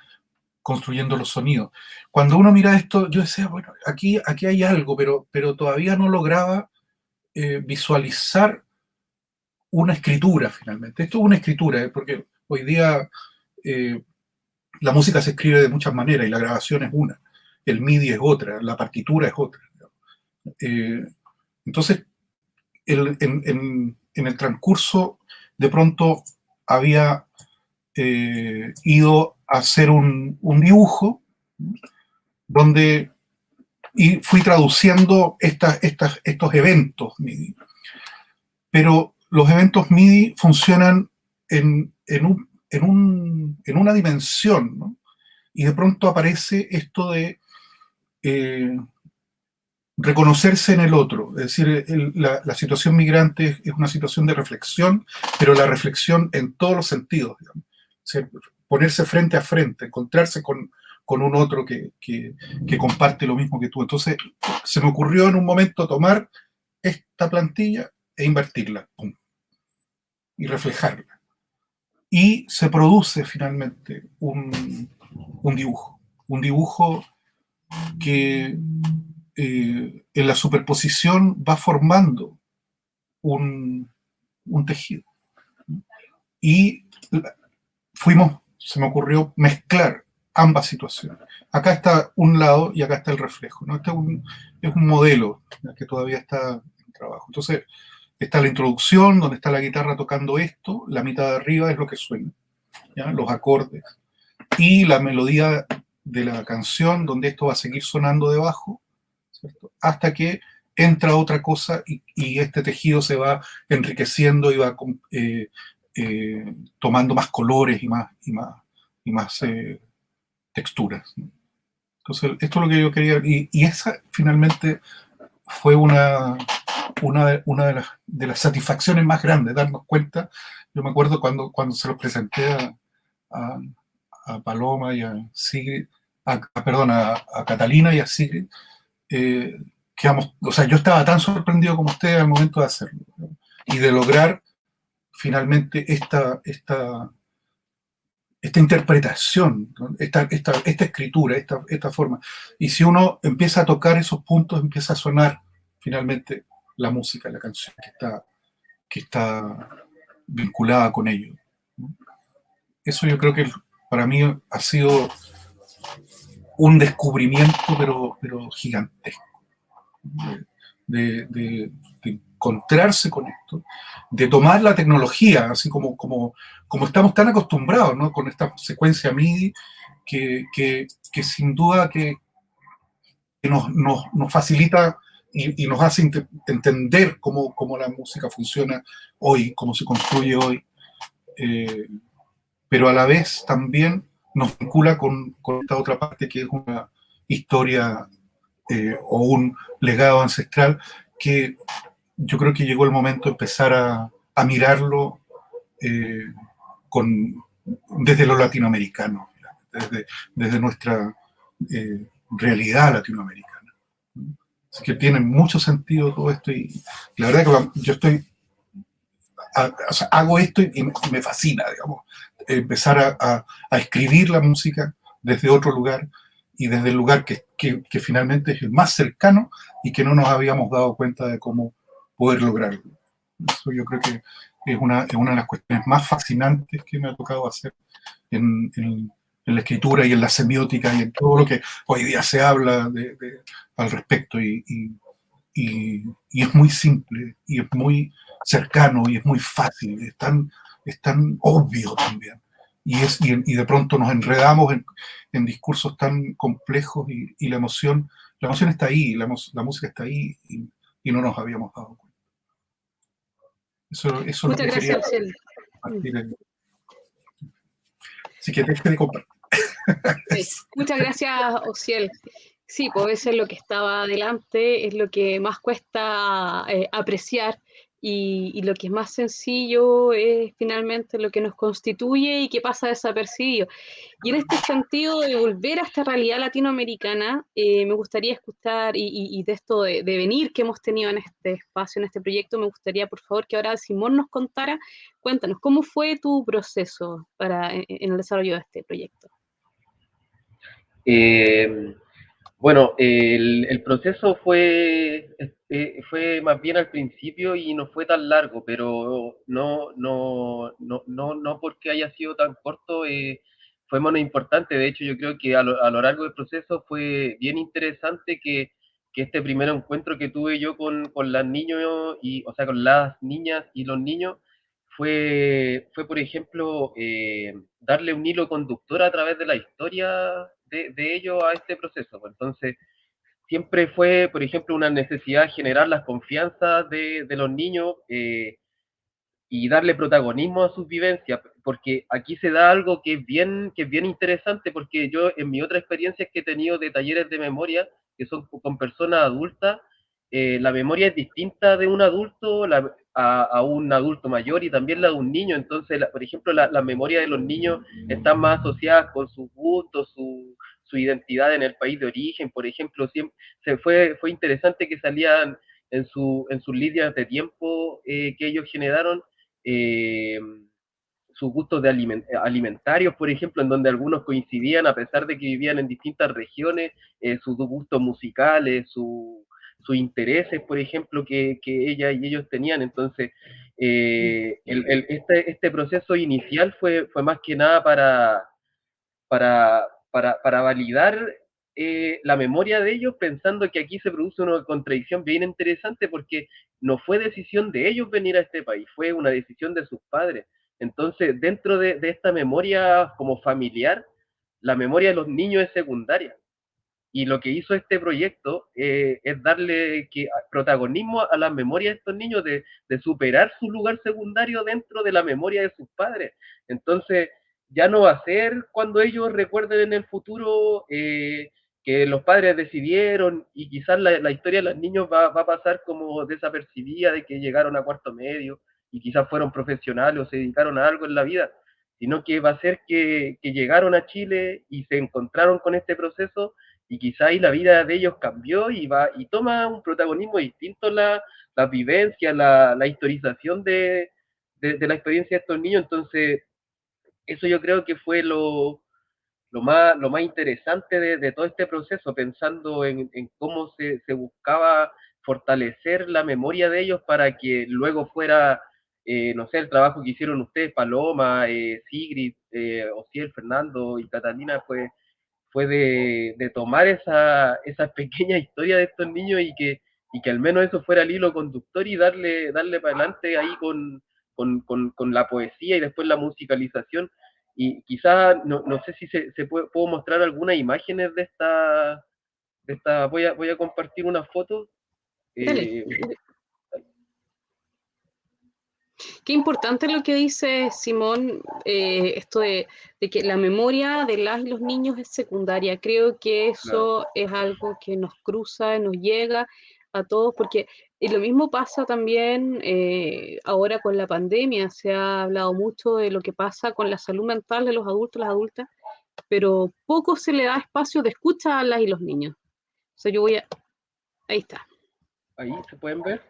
construyendo los sonidos. Cuando uno mira esto, yo decía, bueno, aquí hay algo, pero todavía no lograba visualizar una escritura finalmente. Esto es una escritura, porque hoy día la música se escribe de muchas maneras y la grabación es una, el MIDI es otra, la partitura es otra. Entonces, en el transcurso, de pronto había ido a hacer un dibujo y fui traduciendo estos eventos MIDI. Pero los eventos MIDI funcionan en una dimensión, ¿no? Y de pronto aparece esto de reconocerse en el otro. Es decir, la situación migrante es una situación de reflexión, pero la reflexión en todos los sentidos, digamos. O sea, ponerse frente a frente, encontrarse con un otro que comparte lo mismo que tú. Entonces, se me ocurrió en un momento tomar esta plantilla e invertirla, ¡pum!, y reflejarla. Y se produce finalmente un dibujo que en la superposición va formando un tejido. Y se me ocurrió mezclar ambas situaciones. Acá está un lado y acá está el reflejo, ¿no? Este es un modelo que todavía está en trabajo. Entonces, está la introducción, donde está la guitarra tocando esto, la mitad de arriba es lo que suena, ¿ya? Los acordes, y la melodía de la canción, donde esto va a seguir sonando debajo, ¿cierto? Hasta que entra otra cosa y este tejido se va enriqueciendo y va tomando más colores y más texturas, ¿no? Entonces, esto es lo que yo quería, y esa finalmente fue una de las satisfacciones más grandes, darnos cuenta. Yo me acuerdo cuando se los presenté a Paloma y a Sigrid, a Catalina y a Sigrid, o sea, yo estaba tan sorprendido como ustedes al momento de hacerlo, ¿no? Y de lograr finalmente esta interpretación, ¿no? esta escritura, esta forma. Y si uno empieza a tocar esos puntos, empieza a sonar finalmente la música, la canción que está vinculada con ello, ¿no? Eso yo creo que para mí ha sido un descubrimiento, pero gigantesco, de encontrarse con esto, de tomar la tecnología, así como estamos tan acostumbrados, ¿no? Con esta secuencia MIDI, que sin duda que nos facilita y nos hace entender cómo la música funciona hoy, cómo se construye hoy, pero a la vez también nos vincula con esta otra parte que es una historia o un legado ancestral que yo creo que llegó el momento de empezar a mirarlo desde lo latinoamericano, desde nuestra realidad latinoamericana. Así que tiene mucho sentido todo esto y la verdad que yo estoy, o sea, hago esto y me fascina, digamos, empezar a escribir la música desde otro lugar y desde el lugar que finalmente es el más cercano y que no nos habíamos dado cuenta de cómo poder lograrlo. Eso yo creo que es una de las cuestiones más fascinantes que me ha tocado hacer en la escritura y en la semiótica y en todo lo que hoy día se habla al respecto y es muy simple y es muy cercano y es muy fácil, es tan obvio también. Y de pronto nos enredamos en discursos tan complejos y la emoción está ahí, la música está ahí y no nos habíamos dado cuenta. Eso es lo que quería compartir. Así que déjame compartir. Sí. Muchas gracias, Osiel. Sí, pues eso es lo que estaba adelante, es lo que más cuesta apreciar y lo que es más sencillo es finalmente lo que nos constituye y que pasa desapercibido. Y en este sentido de volver a esta realidad latinoamericana, me gustaría escuchar, y de esto de venir que hemos tenido en este espacio, en este proyecto, me gustaría por favor que ahora Simón nos contara, cuéntanos, ¿cómo fue tu proceso en el desarrollo de este proyecto? Bueno, el proceso fue más bien al principio y no fue tan largo, pero no porque haya sido tan corto, fue menos importante. De hecho, yo creo que a lo largo del proceso fue bien interesante que este primer encuentro que tuve yo con las niños, o sea, con las niñas y los niños, fue por ejemplo, darle un hilo conductor a través de la historia de ellos a este proceso. Entonces, siempre fue, por ejemplo, una necesidad generar las confianzas de los niños y darle protagonismo a sus vivencias, porque aquí se da algo que es bien interesante, porque yo en mi otra experiencia que he tenido de talleres de memoria, que son con personas adultas, la memoria es distinta de un adulto a un adulto mayor y también la de un niño. Entonces, por ejemplo, la memoria de los niños está más asociada con sus gustos, su identidad en el país de origen. Por ejemplo, fue interesante que salían en sus líneas de tiempo que ellos generaron, eh, sus gustos alimentarios, por ejemplo, en donde algunos coincidían a pesar de que vivían en distintas regiones, sus gustos musicales, sus intereses, por ejemplo, que ella y ellos tenían. Entonces, este proceso inicial fue más que nada para validar la memoria de ellos, pensando que aquí se produce una contradicción bien interesante, porque no fue decisión de ellos venir a este país, fue una decisión de sus padres. Entonces, dentro de esta memoria como familiar, la memoria de los niños es secundaria. Y lo que hizo este proyecto es darle protagonismo a la memoria de estos niños, de superar su lugar secundario dentro de la memoria de sus padres. Entonces, ya no va a ser cuando ellos recuerden en el futuro que los padres decidieron, y quizás la historia de los niños va a pasar como desapercibida, de que llegaron a cuarto medio y quizás fueron profesionales o se dedicaron a algo en la vida, sino que va a ser que llegaron a Chile y se encontraron con este proceso, y quizá ahí la vida de ellos cambió y toma un protagonismo distinto la vivencia, la historización de la experiencia de estos niños. Entonces, eso yo creo que fue lo más interesante de todo este proceso, pensando en cómo se buscaba fortalecer la memoria de ellos para que luego fuera, no sé, el trabajo que hicieron ustedes, Paloma, Sigrid, Osiel, Fernando y Catalina, fue de tomar esa pequeña historia de estos niños y que al menos eso fuera el hilo conductor y darle para adelante ahí con la poesía y después la musicalización. Y quizás, no sé si puedo mostrar algunas imágenes de esta voy a compartir una foto. Dale. Qué importante lo que dice Simón, esto de que la memoria de las y los niños es secundaria. Creo que eso es algo que nos cruza, nos llega a todos, porque y lo mismo pasa también ahora con la pandemia. Se ha hablado mucho de lo que pasa con la salud mental de los adultos, las adultas, pero poco se le da espacio de escucha a las y los niños. O sea, yo voy a... Ahí está. Ahí se pueden ver.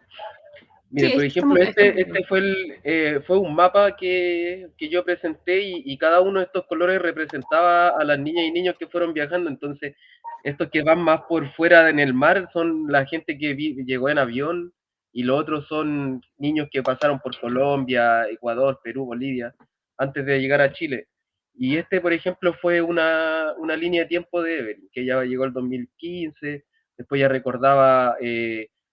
Sí, Mire, por ejemplo, este fue un mapa que yo presenté y cada uno de estos colores representaba a las niñas y niños que fueron viajando. Entonces, estos que van más por fuera en el mar son la gente que llegó en avión, y los otros son niños que pasaron por Colombia, Ecuador, Perú, Bolivia, antes de llegar a Chile. Y este, por ejemplo, fue una línea de tiempo de Evelyn, que ya llegó el 2015, después ya recordaba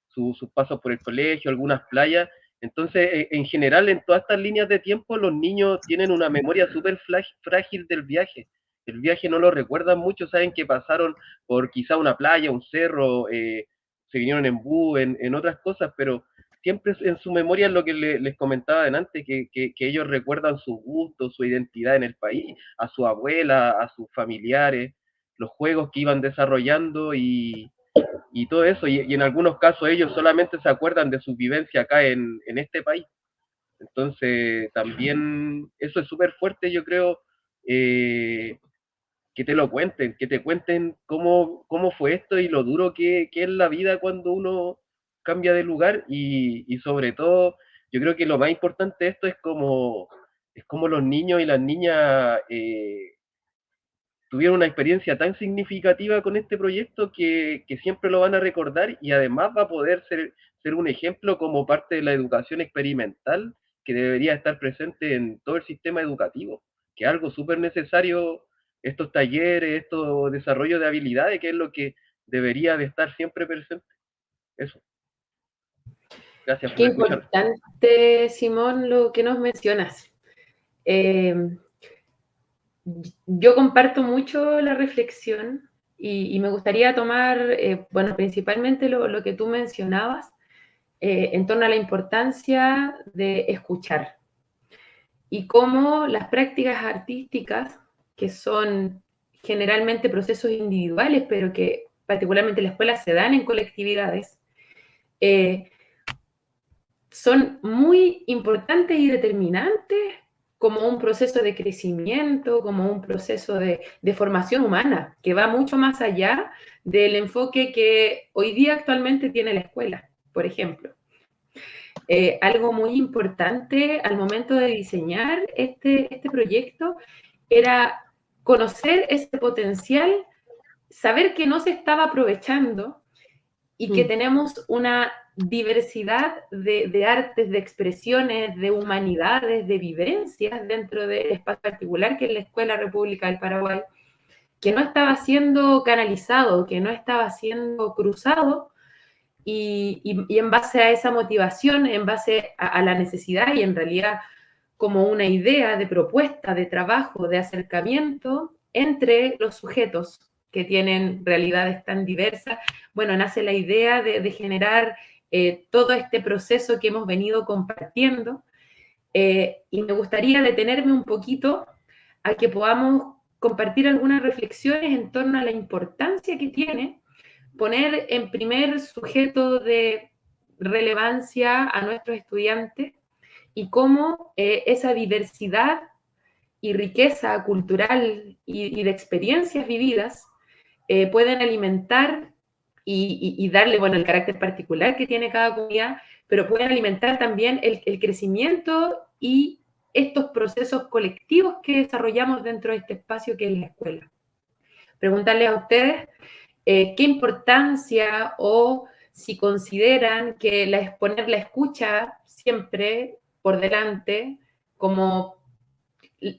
sus pasos por el colegio, algunas playas. Entonces, en general, en todas estas líneas de tiempo, los niños tienen una memoria súper frágil del viaje. El viaje no lo recuerdan mucho, saben que pasaron por quizá una playa, un cerro, se vinieron en bus, en otras cosas, pero siempre en su memoria es lo que les comentaba antes, que ellos recuerdan sus gustos, su identidad en el país, a su abuela, a sus familiares, los juegos que iban desarrollando y todo eso, y en algunos casos ellos solamente se acuerdan de su vivencia acá en este país. Entonces, también eso es súper fuerte, yo creo, que te lo cuenten, que te cuenten cómo fue esto y lo duro que es la vida cuando uno cambia de lugar, y sobre todo, yo creo que lo más importante de esto es como los niños y las niñas tuvieron una experiencia tan significativa con este proyecto que siempre lo van a recordar, y además va a poder ser un ejemplo como parte de la educación experimental que debería estar presente en todo el sistema educativo, que es algo súper necesario, estos talleres, estos desarrollos de habilidades, que es lo que debería de estar siempre presente. Eso. Gracias Qué por escuchar. importante, Simón, lo que nos mencionas. Yo comparto mucho la reflexión y me gustaría tomar, bueno, principalmente lo que tú mencionabas en torno a la importancia de escuchar y cómo las prácticas artísticas, que son generalmente procesos individuales, pero que particularmente en la escuela se dan en colectividades, son muy importantes y determinantes como un proceso de crecimiento, como un proceso de formación humana, que va mucho más allá del enfoque que hoy día actualmente tiene la escuela, por ejemplo. Algo muy importante al momento de diseñar este proyecto era conocer ese potencial, saber que no se estaba aprovechando y que tenemos una diversidad de artes, de expresiones, de humanidades, de vivencias dentro del espacio particular que es la Escuela República del Paraguay, que no estaba siendo canalizado, que no estaba siendo cruzado, y en base a esa motivación, en base a la necesidad y en realidad como una idea de propuesta, de trabajo, de acercamiento entre los sujetos que tienen realidades tan diversas, bueno, nace la idea de generar todo este proceso que hemos venido compartiendo, y me gustaría detenerme un poquito a que podamos compartir algunas reflexiones en torno a la importancia que tiene poner en primer sujeto de relevancia a nuestros estudiantes y cómo esa diversidad y riqueza cultural y de experiencias vividas pueden alimentar y darle, bueno, el carácter particular que tiene cada comunidad, pero pueden alimentar también el crecimiento y estos procesos colectivos que desarrollamos dentro de este espacio que es la escuela. Preguntarles a ustedes qué importancia o si consideran que poner la escucha siempre por delante, como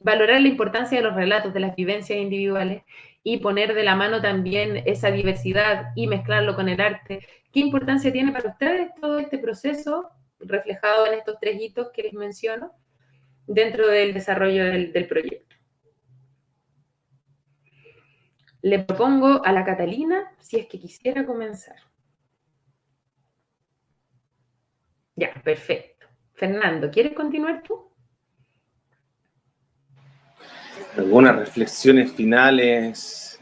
valorar la importancia de los relatos, de las vivencias individuales y poner de la mano también esa diversidad y mezclarlo con el arte. ¿Qué importancia tiene para ustedes todo este proceso reflejado en estos 3 hitos que les menciono dentro del desarrollo del proyecto? Le propongo a la Catalina si es que quisiera comenzar. Ya, perfecto. Fernando, ¿quieres continuar tú? Algunas reflexiones finales,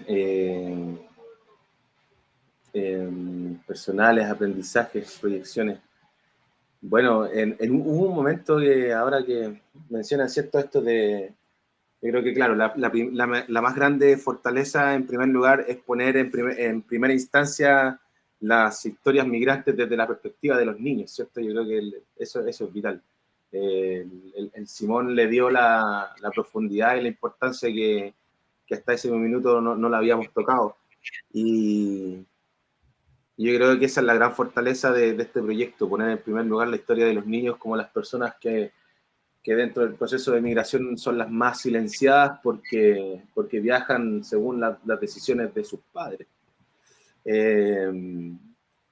personales, aprendizajes, proyecciones. Bueno, hubo un momento que ahora que mencionan, ¿cierto? Esto de, yo creo que claro, la más grande fortaleza en primer lugar es poner en primera instancia las historias migrantes desde la perspectiva de los niños, ¿cierto? Yo creo que eso es vital. El Simón le dio la profundidad y la importancia que hasta ese minuto no la habíamos tocado. Y yo creo que esa es la gran fortaleza de este proyecto, poner en primer lugar la historia de los niños como las personas que dentro del proceso de migración son las más silenciadas porque viajan según las decisiones de sus padres.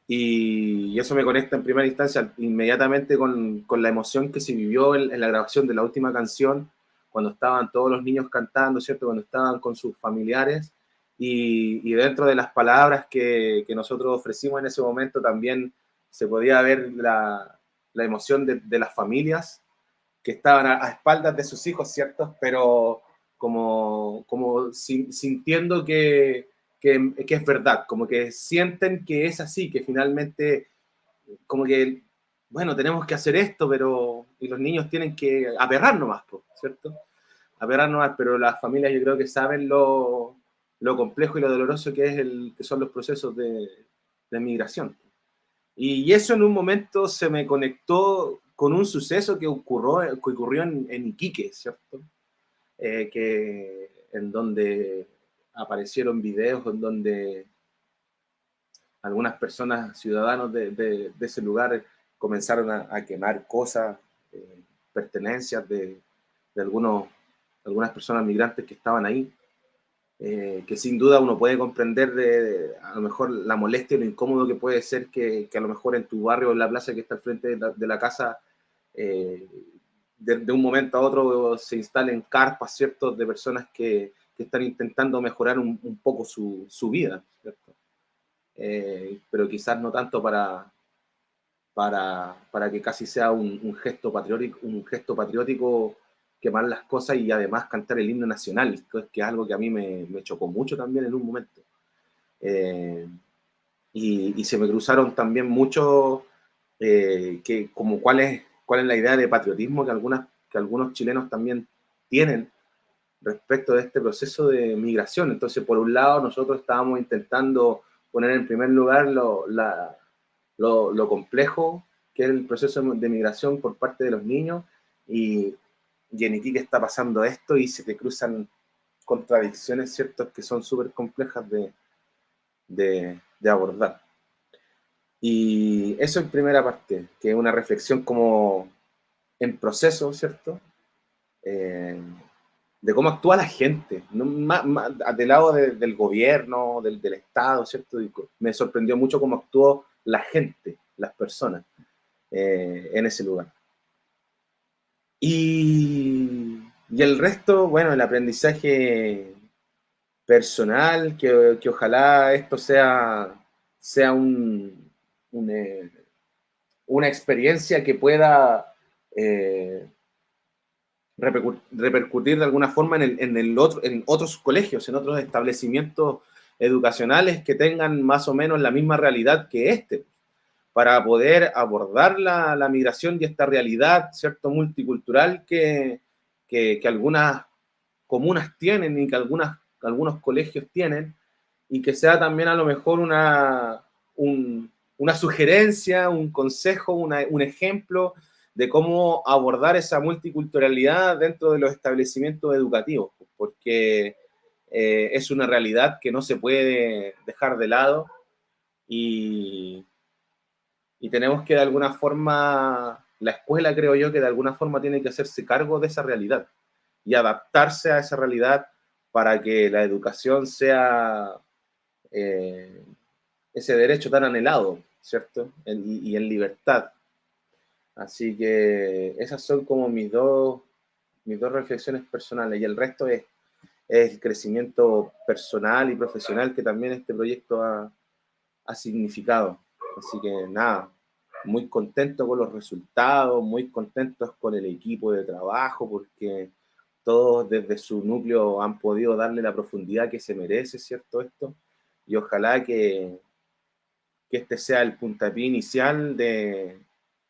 Y eso me conecta en primera instancia inmediatamente con la emoción que se vivió en la grabación de la última canción, cuando estaban todos los niños cantando, ¿cierto? Cuando estaban con sus familiares, y dentro de las palabras que nosotros ofrecimos en ese momento también se podía ver la emoción de las familias que estaban a espaldas de sus hijos, ¿cierto? Pero como sintiendo que es verdad, como que sienten que es así, que finalmente, como que, bueno, tenemos que hacer esto, y los niños tienen que aperrar nomás, ¿cierto? Aperrar nomás, pero las familias yo creo que saben lo complejo y lo doloroso que son los procesos de migración. Y eso en un momento se me conectó con un suceso que ocurrió en Iquique, ¿cierto? En donde aparecieron videos en donde algunas personas, ciudadanos de ese lugar, comenzaron a quemar cosas, pertenencias de algunas personas migrantes que estaban ahí, que sin duda uno puede comprender a lo mejor la molestia y lo incómodo que puede ser que a lo mejor en tu barrio, en la plaza que está al frente de la casa, de un momento a otro se instalen carpas, ¿cierto?, de personas que están intentando mejorar un poco su vida, ¿cierto? Pero quizás no tanto para que casi sea un gesto patriótico quemar las cosas y además cantar el himno nacional, que es algo que a mí me chocó mucho también en un momento. Y se me cruzaron también mucho como cuál es la idea de patriotismo que algunos chilenos también tienen respecto de este proceso de migración. Entonces, por un lado, nosotros estábamos intentando poner en primer lugar lo complejo que es el proceso de migración por parte de los niños, y en Iquique está pasando esto y se te cruzan contradicciones, ¿cierto?, que son súper complejas de abordar. Y eso en primera parte, que es una reflexión como en proceso, ¿cierto?, de cómo actúa la gente, ¿no? Más del lado del gobierno, del Estado, ¿cierto? Y me sorprendió mucho cómo actuó la gente, las personas, en ese lugar. Y el resto, bueno, el aprendizaje personal, que ojalá esto sea una experiencia que pueda repercutir de alguna forma en otros colegios, en otros establecimientos educacionales que tengan más o menos la misma realidad que este, para poder abordar la migración y esta realidad, ¿cierto?, multicultural que algunas comunas tienen y que algunos colegios tienen, y que sea también a lo mejor una sugerencia, un consejo, un ejemplo de cómo abordar esa multiculturalidad dentro de los establecimientos educativos, porque es una realidad que no se puede dejar de lado, y tenemos que de alguna forma, la escuela creo yo que de alguna forma tiene que hacerse cargo de esa realidad y adaptarse a esa realidad para que la educación sea ese derecho tan anhelado, ¿cierto? Y en libertad. Así que esas son como mis dos reflexiones personales, y el resto es el crecimiento personal y profesional que también este proyecto ha significado. Así que nada, muy contentos con los resultados, muy contentos con el equipo de trabajo, porque todos desde su núcleo han podido darle la profundidad que se merece, ¿cierto? Esto, y ojalá que este sea el puntapié inicial de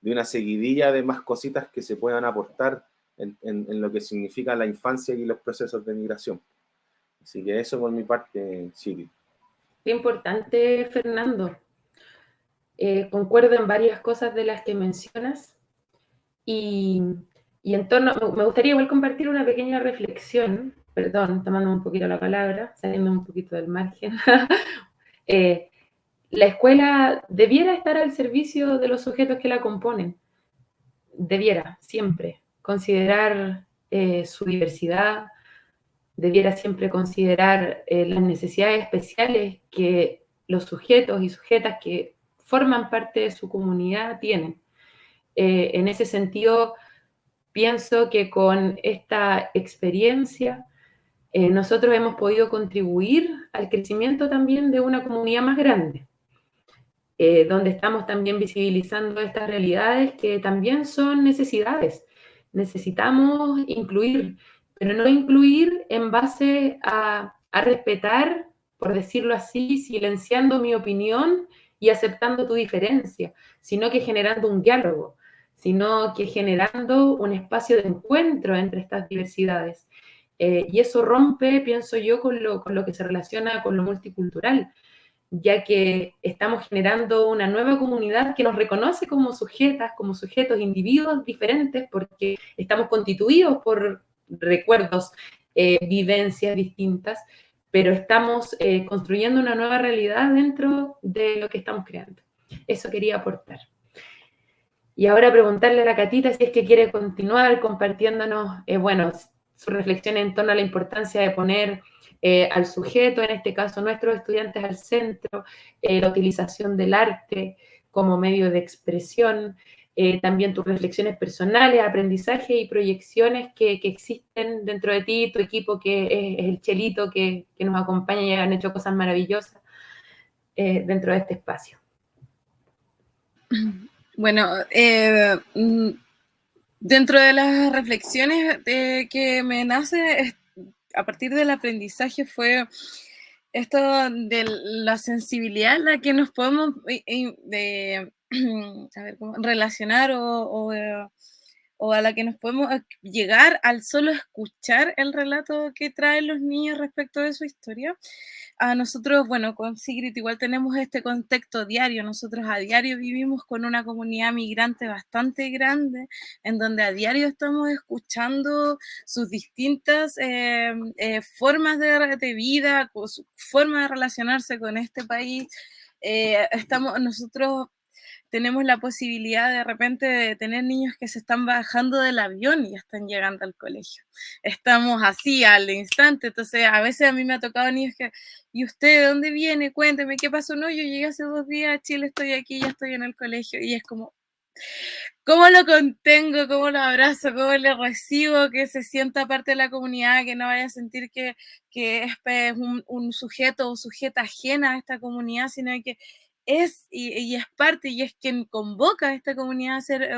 una seguidilla de más cositas que se puedan aportar en lo que significa la infancia y los procesos de migración. Así que eso por mi parte, Siri. Qué importante, Fernando. Concuerdo en varias cosas de las que mencionas y en torno, me gustaría igual compartir una pequeña reflexión, perdón, tomando un poquito la palabra, saliendo un poquito del margen. La escuela debiera estar al servicio de los sujetos que la componen, debiera, siempre, considerar su diversidad, debiera siempre considerar las necesidades especiales que los sujetos y sujetas que forman parte de su comunidad tienen. En ese sentido, pienso que con esta experiencia nosotros hemos podido contribuir al crecimiento también de una comunidad más grande, donde estamos también visibilizando estas realidades que también son necesidades. Necesitamos incluir, pero no incluir en base a respetar, por decirlo así, silenciando mi opinión y aceptando tu diferencia, sino que generando un diálogo, sino que generando un espacio de encuentro entre estas diversidades. Y eso rompe, pienso yo, con lo que se relaciona con lo multicultural, ya que estamos generando una nueva comunidad que nos reconoce como sujetas, como sujetos, individuos diferentes, porque estamos constituidos por recuerdos, vivencias distintas, pero estamos construyendo una nueva realidad dentro de lo que estamos creando. Eso quería aportar. Y ahora preguntarle a la Catita si es que quiere continuar compartiéndonos, su reflexión en torno a la importancia de poner al sujeto, en este caso nuestros estudiantes, al centro, la utilización del arte como medio de expresión, también tus reflexiones personales, aprendizaje y proyecciones que existen dentro de ti, tu equipo que es el Chelito, que nos acompaña y han hecho cosas maravillosas dentro de este espacio. Bueno, dentro de las reflexiones que me nace a partir del aprendizaje fue esto de la sensibilidad a la que nos podemos relacionar o a la que nos podemos llegar al solo escuchar el relato que traen los niños respecto de su historia. A nosotros, bueno, con Sigrid igual tenemos este contexto diario. Nosotros a diario vivimos con una comunidad migrante bastante grande, en donde a diario estamos escuchando sus distintas formas de vida, su forma de relacionarse con este país. Nosotros tenemos la posibilidad de repente de tener niños que se están bajando del avión y ya están llegando al colegio. Estamos así al instante, entonces a veces a mí me ha tocado niños que, ¿y usted de dónde viene? Cuénteme, ¿qué pasó? No, yo llegué hace 2 días a Chile, estoy aquí, ya estoy en el colegio, y es como, ¿cómo lo contengo? ¿Cómo lo abrazo? ¿Cómo le recibo? Que se sienta parte de la comunidad, que no vaya a sentir que es un sujeto o sujeta ajena a esta comunidad, sino que es y es parte y es quien convoca a esta comunidad a, hacer,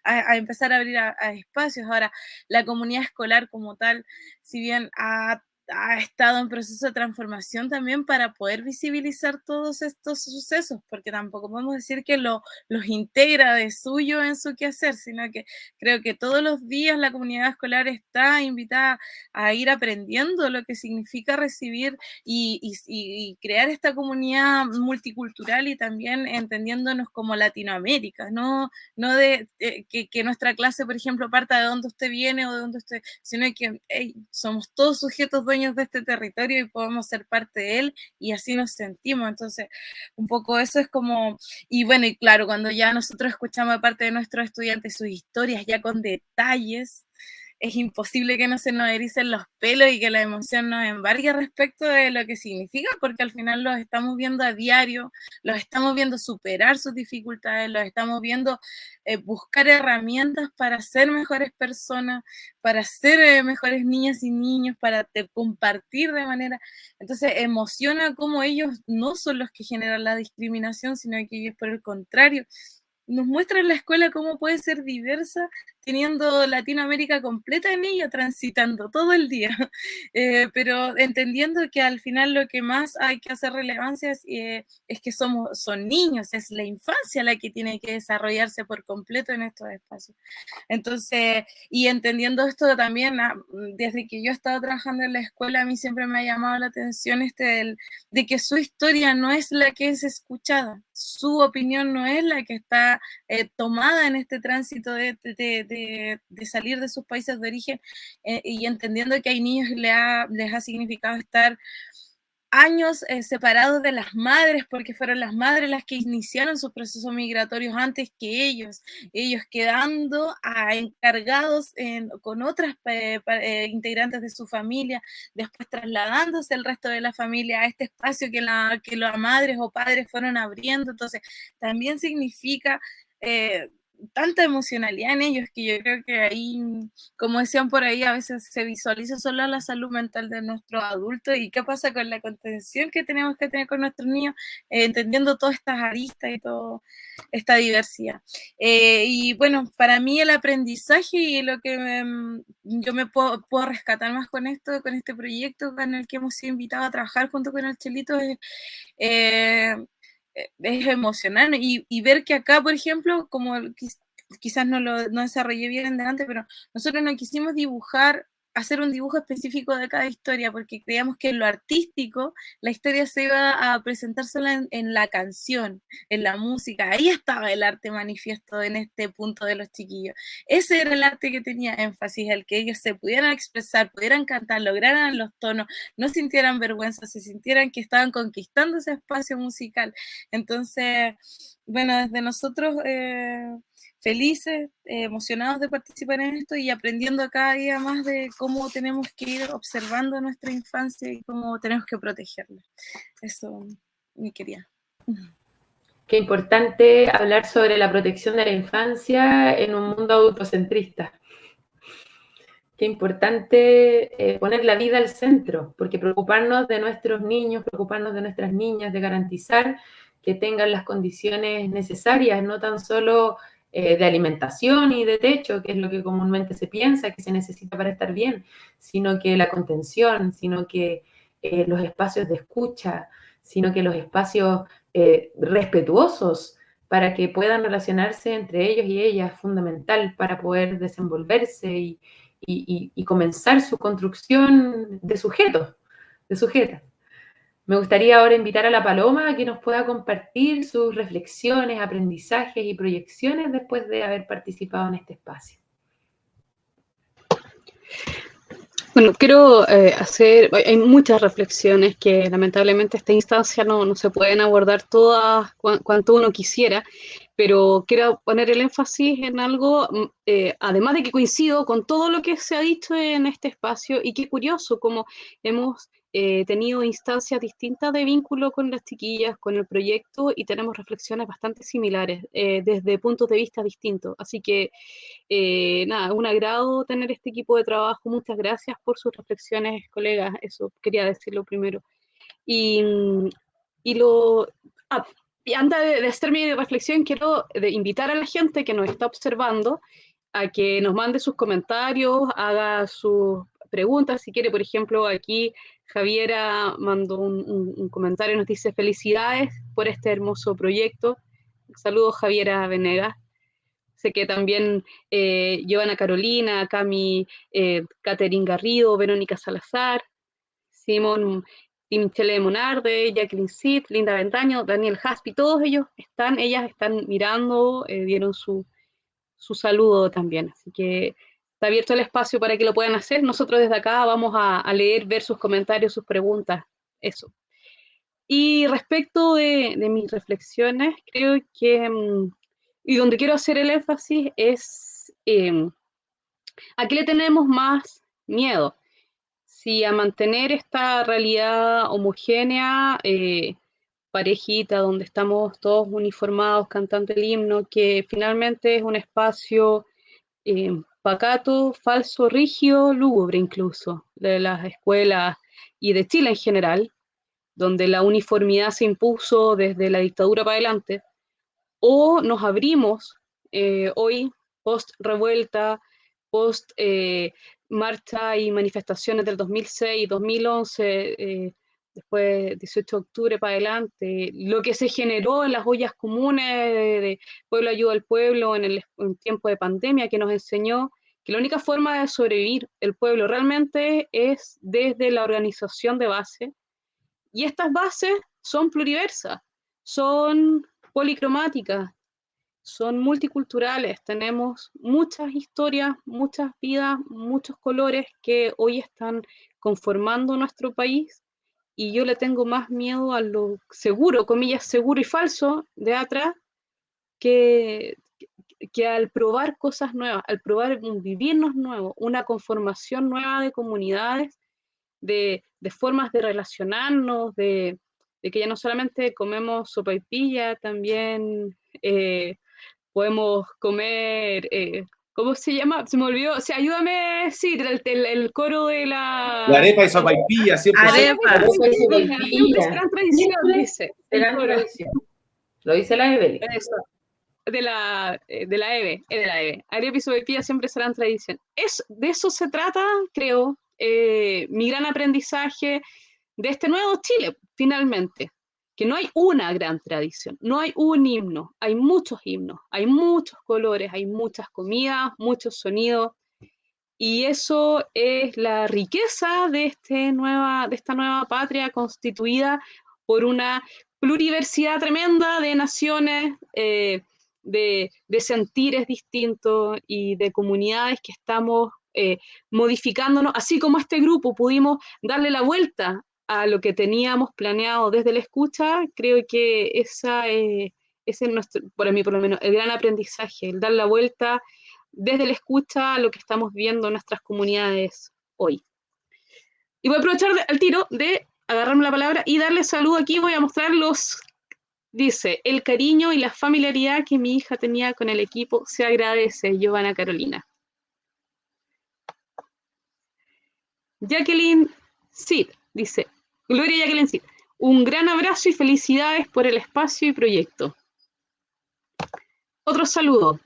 a empezar a abrir a espacios. Ahora, la comunidad escolar como tal, si bien ha estado en proceso de transformación también para poder visibilizar todos estos sucesos, porque tampoco podemos decir que los integra de suyo en su quehacer, sino que creo que todos los días la comunidad escolar está invitada a ir aprendiendo lo que significa recibir y crear esta comunidad multicultural y también entendiéndonos como Latinoamérica, no de que nuestra clase, por ejemplo, parta de dónde usted viene o de dónde usted, sino que somos todos sujetos dueños de este territorio y podemos ser parte de él y así nos sentimos. Entonces, un poco eso es como, y bueno, y claro, cuando ya nosotros escuchamos de parte de nuestros estudiantes sus historias ya con detalles, es imposible que no se nos ericen los pelos y que la emoción nos embargue respecto de lo que significa, porque al final los estamos viendo a diario, los estamos viendo superar sus dificultades, los estamos viendo buscar herramientas para ser mejores personas, para ser mejores niñas y niños, para compartir de manera... Entonces emociona cómo ellos no son los que generan la discriminación, sino que ellos por el contrario nos muestra en la escuela cómo puede ser diversa, teniendo Latinoamérica completa en ella, transitando todo el día, pero entendiendo que al final lo que más hay que hacer relevancia es que son niños, es la infancia la que tiene que desarrollarse por completo en estos espacios. Entonces, y entendiendo esto también, desde que yo he estado trabajando en la escuela, a mí siempre me ha llamado la atención de que su historia no es la que es escuchada, su opinión no es la que está tomada en este tránsito de salir de sus países de origen, y entendiendo que hay niños que les ha significado estar años separados de las madres, porque fueron las madres las que iniciaron sus procesos migratorios antes que ellos quedando encargados con otras integrantes de su familia, después trasladándose el resto de la familia a este espacio que las madres o padres fueron abriendo. Entonces, también significa tanta emocionalidad en ellos, que yo creo que ahí, como decían por ahí, a veces se visualiza solo la salud mental de nuestros adultos y qué pasa con la contención que tenemos que tener con nuestros niños, entendiendo todas estas aristas y toda esta diversidad. Y bueno, para mí el aprendizaje y lo que yo me puedo rescatar más con este proyecto con el que hemos sido invitados a trabajar junto con el Chelito, es emocionante, y ver que acá, por ejemplo, como quizás no desarrollé bien en delante, pero nosotros no quisimos hacer un dibujo específico de cada historia, porque creíamos que en lo artístico la historia se iba a presentar solo en la canción, en la música. Ahí estaba el arte manifiesto en este punto de los chiquillos. Ese era el arte que tenía énfasis, el que ellos se pudieran expresar, pudieran cantar, lograran los tonos, no sintieran vergüenza, se sintieran que estaban conquistando ese espacio musical. Entonces, bueno, desde nosotros felices, emocionados de participar en esto y aprendiendo cada día más de cómo tenemos que ir observando nuestra infancia y cómo tenemos que protegerla. Eso me quería. Qué importante hablar sobre la protección de la infancia en un mundo adultocentrista. Qué importante poner la vida al centro, porque preocuparnos de nuestros niños, preocuparnos de nuestras niñas, de garantizar que tengan las condiciones necesarias, no tan solo de alimentación y de techo, que es lo que comúnmente se piensa que se necesita para estar bien, sino que la contención, sino que los espacios de escucha, sino que los espacios respetuosos para que puedan relacionarse entre ellos y ellas, fundamental para poder desenvolverse y comenzar su construcción de sujetos, de sujetas. Me gustaría ahora invitar a la Paloma a que nos pueda compartir sus reflexiones, aprendizajes y proyecciones después de haber participado en este espacio. Bueno, quiero hay muchas reflexiones que lamentablemente esta instancia no se pueden abordar todas cuanto uno quisiera, pero quiero poner el énfasis en algo, además de que coincido con todo lo que se ha dicho en este espacio, y qué curioso como hemos tenido instancias distintas de vínculo con las chiquillas, con el proyecto, y tenemos reflexiones bastante similares, desde puntos de vista distintos. Así que, nada, un agrado tener este equipo de trabajo. Muchas gracias por sus reflexiones, colegas. Eso quería decirlo primero. Y antes de hacer mi reflexión, quiero invitar a la gente que nos está observando a que nos mande sus comentarios, haga sus preguntas. Si quiere, por ejemplo, aquí Javiera mandó un comentario, nos dice: felicidades por este hermoso proyecto. Saludos, Javiera Venegas. Sé que también Giovanna Carolina, Cami, Catherine Garrido, Verónica Salazar, Simón, Michelle Monarde, Jacqueline Cid, Linda Ventaño, Daniel Haspi, todos ellas están mirando, dieron su saludo también. Así que está abierto el espacio para que lo puedan hacer. Nosotros desde acá vamos a leer, ver sus comentarios, sus preguntas, eso. Y respecto de mis reflexiones, creo que, y donde quiero hacer el énfasis es a qué le tenemos más miedo. Si a mantener esta realidad homogénea, parejita, donde estamos todos uniformados cantando el himno, que finalmente es un espacio pacato, falso, rígido, lúgubre incluso, de las escuelas y de Chile en general, donde la uniformidad se impuso desde la dictadura para adelante, o nos abrimos hoy, post-revuelta, post-marcha y manifestaciones del 2006, 2011, después 18 de octubre para adelante, lo que se generó en las ollas comunes de Pueblo Ayuda al Pueblo en tiempo de pandemia, que nos enseñó que la única forma de sobrevivir el pueblo realmente es desde la organización de base, y estas bases son pluriversas, son policromáticas, son multiculturales, tenemos muchas historias, muchas vidas, muchos colores que hoy están conformando nuestro país, y yo le tengo más miedo a lo seguro, comillas, seguro y falso de atrás, que, que al probar cosas nuevas, al probar un vivirnos nuevo, una conformación nueva de comunidades, de formas de relacionarnos, de que ya no solamente comemos sopaipilla, también podemos comer, ¿cómo se llama? Se me olvidó, o sea, ayúdame, sí, el coro de La la... arepa y sopaipilla, siempre. Arepa. Siempre serán tradición, dice. El Serán coro. tradición. Lo dice la Evelyn. Eso, de la EVE, es de la EVE. Arepa y sopaipilla siempre serán tradición. De eso se trata, creo, mi gran aprendizaje de este nuevo Chile, finalmente. Que no hay una gran tradición, no hay un himno, hay muchos himnos, hay muchos colores, hay muchas comidas, muchos sonidos, y eso es la riqueza de esta nueva patria constituida por una pluriversidad tremenda de naciones, de sentires distintos y de comunidades que estamos modificándonos, así como este grupo pudimos darle la vuelta a lo que teníamos planeado desde la escucha. Creo que ese es nuestro, para mí por lo menos, el gran aprendizaje, el dar la vuelta desde la escucha a lo que estamos viendo en nuestras comunidades hoy. Y voy a aprovechar al tiro de agarrarme la palabra y darle saludo aquí. Voy a mostrar dice, el cariño y la familiaridad que mi hija tenía con el equipo se agradece, Giovanna Carolina. Jacqueline Cid dice, Gloria Jacqueline Cid, un gran abrazo y felicidades por el espacio y proyecto. Otro saludo.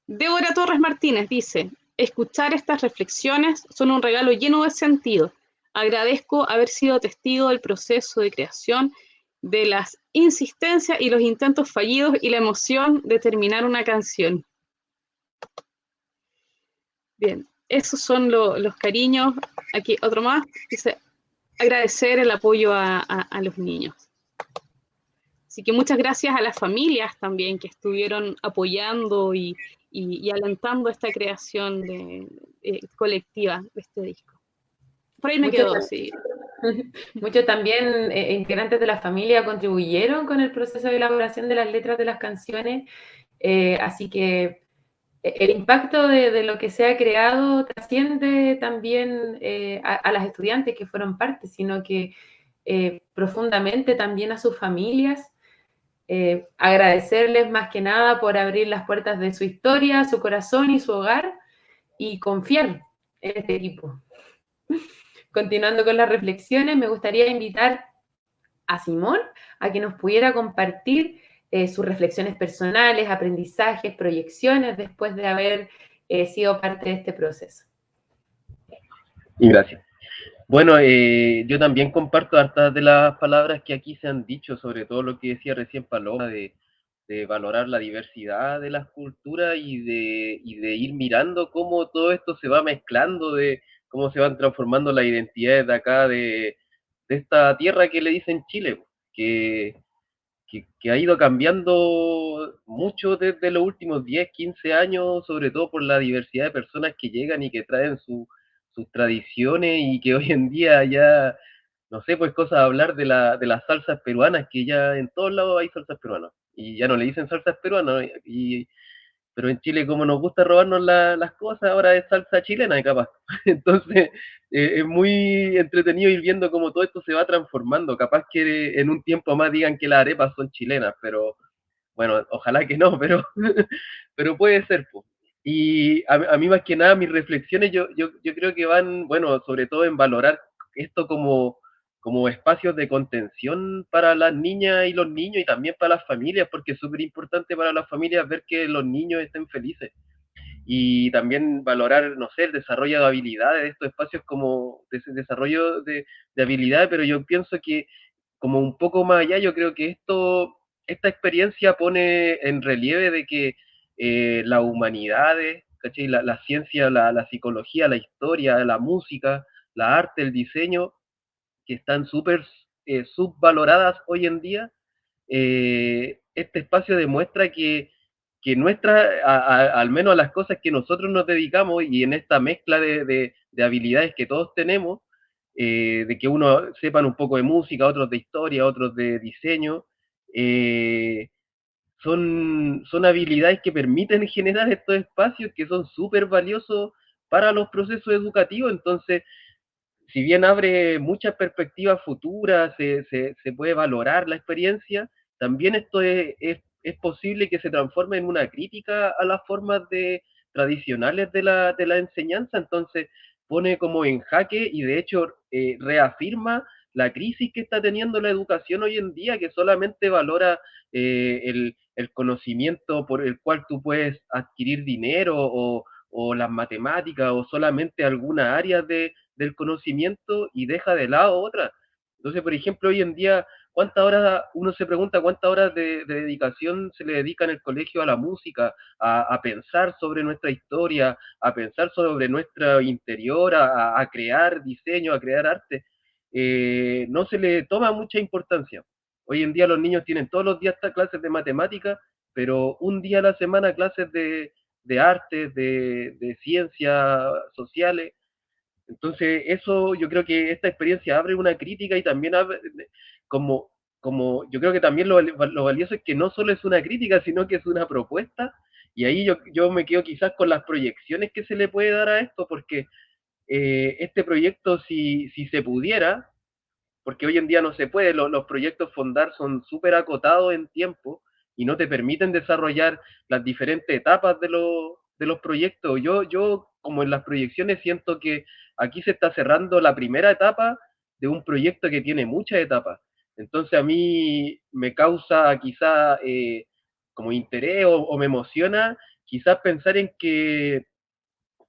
Débora Torres Martínez dice, escuchar estas reflexiones son un regalo lleno de sentido. Agradezco haber sido testigo del proceso de creación, de las insistencias y los intentos fallidos y la emoción de terminar una canción. Bien, esos son los cariños. Aquí otro más, dice, agradecer el apoyo a los niños. Así que muchas gracias a las familias también que estuvieron apoyando y alentando esta creación colectiva de este disco. Por ahí me quedo así. Muchos también integrantes de la familia contribuyeron con el proceso de elaboración de las letras de las canciones, así que el impacto de lo que se ha creado trasciende también a las estudiantes que fueron parte, sino que profundamente también a sus familias. Agradecerles más que nada por abrir las puertas de su historia, su corazón y su hogar, y confiar en este equipo. Continuando con las reflexiones, me gustaría invitar a Simón a que nos pudiera compartir sus reflexiones personales, aprendizajes, proyecciones después de haber sido parte de este proceso. Y gracias. Bueno, yo también comparto hartas de las palabras que aquí se han dicho, sobre todo lo que decía recién Paloma, de valorar la diversidad de las culturas y de ir mirando cómo todo esto se va mezclando, de cómo se van transformando las identidades de acá, de esta tierra que le dicen Chile, que ha ido cambiando mucho desde los últimos 10, 15 años, sobre todo por la diversidad de personas que llegan y que traen sus tradiciones, y que hoy en día ya, no sé, pues cosas a hablar de las salsas peruanas, que ya en todos lados hay salsas peruanas, y ya no le dicen salsas peruanas, pero en Chile, como nos gusta robarnos las cosas, ahora es salsa chilena, capaz. Entonces, es muy entretenido ir viendo cómo todo esto se va transformando. Capaz que en un tiempo más digan que las arepas son chilenas, pero bueno, ojalá que no, pero puede ser, pues. Y a mí más que nada mis reflexiones yo creo que van, bueno, sobre todo en valorar esto como como espacios de contención para las niñas y los niños y también para las familias, porque es súper importante para las familias ver que los niños estén felices. Y también valorar, no sé, el desarrollo de habilidades, estos espacios como desarrollo de habilidades, pero yo pienso que como un poco más allá, yo creo que esta experiencia pone en relieve de que las humanidades, ¿cachai? La ciencia, la psicología, la historia, la música, la arte, el diseño, que están súper subvaloradas hoy en día, este espacio demuestra que al menos a las cosas que nosotros nos dedicamos y en esta mezcla de habilidades que todos tenemos, de que uno sepan un poco de música, otros de historia, otros de diseño, son habilidades que permiten generar estos espacios que son súper valiosos para los procesos educativos. Entonces, si bien abre muchas perspectivas futuras, se puede valorar la experiencia, también esto es posible que se transforme en una crítica a las formas tradicionales de la enseñanza. Entonces pone como en jaque y de hecho reafirma la crisis que está teniendo la educación hoy en día, que solamente valora el conocimiento por el cual tú puedes adquirir dinero o las matemáticas o solamente algunas áreas del conocimiento y deja de lado otras. Entonces, por ejemplo, hoy en día, ¿cuántas horas, uno se pregunta cuántas horas de dedicación se le dedica en el colegio a la música, a pensar sobre nuestra historia, a pensar sobre nuestro interior, a crear diseño, a crear arte? No se le toma mucha importancia. Hoy en día los niños tienen todos los días clases de matemáticas, pero un día a la semana clases de artes, de ciencias sociales. Entonces, eso yo creo que esta experiencia abre una crítica y también abre, como, como yo creo que también lo valioso es que no solo es una crítica, sino que es una propuesta. Y ahí yo me quedo quizás con las proyecciones que se le puede dar a esto, porque este proyecto, si se pudiera, porque hoy en día no se puede, los proyectos Fondar son súper acotados en tiempo y no te permiten desarrollar las diferentes etapas de los proyectos. Yo, como en las proyecciones, siento que aquí se está cerrando la primera etapa de un proyecto que tiene muchas etapas. Entonces a mí me causa quizá como interés o me emociona quizás pensar en que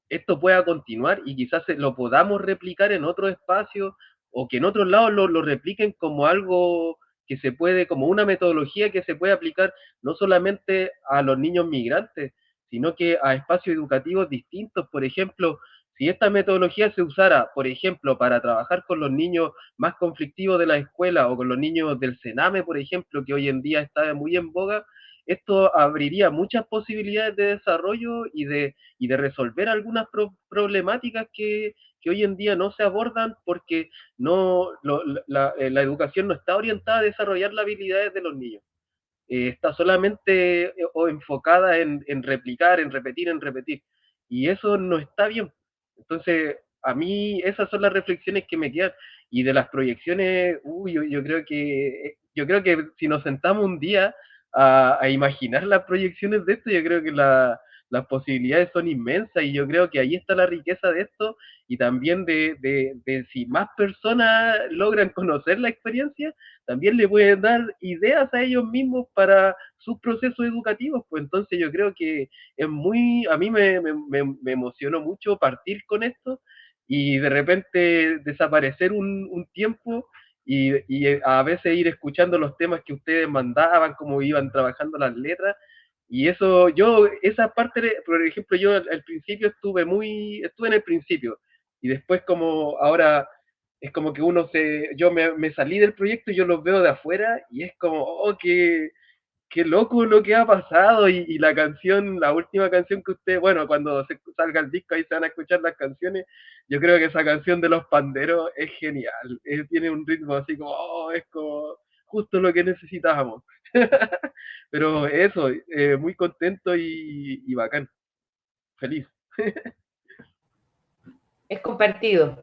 esto pueda continuar y quizás lo podamos replicar en otro espacio o que en otros lados lo repliquen como algo que se puede, como una metodología que se puede aplicar no solamente a los niños migrantes, sino que a espacios educativos distintos. Por ejemplo, si esta metodología se usara, por ejemplo, para trabajar con los niños más conflictivos de la escuela o con los niños del Sename, por ejemplo, que hoy en día está muy en boga, esto abriría muchas posibilidades de desarrollo y de resolver algunas problemáticas que hoy en día no se abordan porque la educación no está orientada a desarrollar las habilidades de los niños. Está solamente o enfocada en replicar, en repetir, en repetir. Y eso no está bien. Entonces, a mí esas son las reflexiones que me quedan. Y de las proyecciones, yo creo que si nos sentamos un día a imaginar las proyecciones de esto, yo creo que las posibilidades son inmensas y yo creo que ahí está la riqueza de esto y también de si más personas logran conocer la experiencia, también le pueden dar ideas a ellos mismos para sus procesos educativos. Pues entonces yo creo que a mí me emocionó mucho partir con esto y de repente desaparecer un tiempo y a veces ir escuchando los temas que ustedes mandaban, cómo iban trabajando las letras. Y eso, esa parte, por ejemplo, yo al principio estuve en el principio, y después como ahora es como que yo me salí del proyecto y yo los veo de afuera, y es como, oh, qué loco lo que ha pasado, y la canción, la última canción que usted, bueno, cuando salga el disco ahí se van a escuchar las canciones, yo creo que esa canción de Los Panderos es genial, tiene un ritmo así como, oh, es como justo lo que necesitábamos. Pero eso, muy contento y bacán, feliz. Es compartido.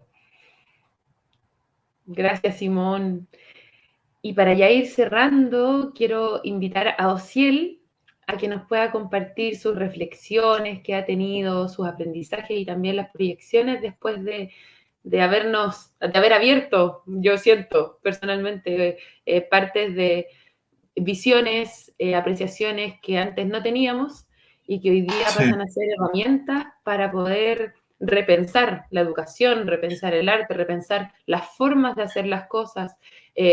Gracias, Simón. Y para ya ir cerrando, quiero invitar a Ociel a que nos pueda compartir sus reflexiones que ha tenido, sus aprendizajes y también las proyecciones después de de haber abierto, yo siento personalmente, partes de visiones, apreciaciones que antes no teníamos y que hoy día Sí, pasan a ser herramientas para poder repensar la educación, repensar el arte, repensar las formas de hacer las cosas,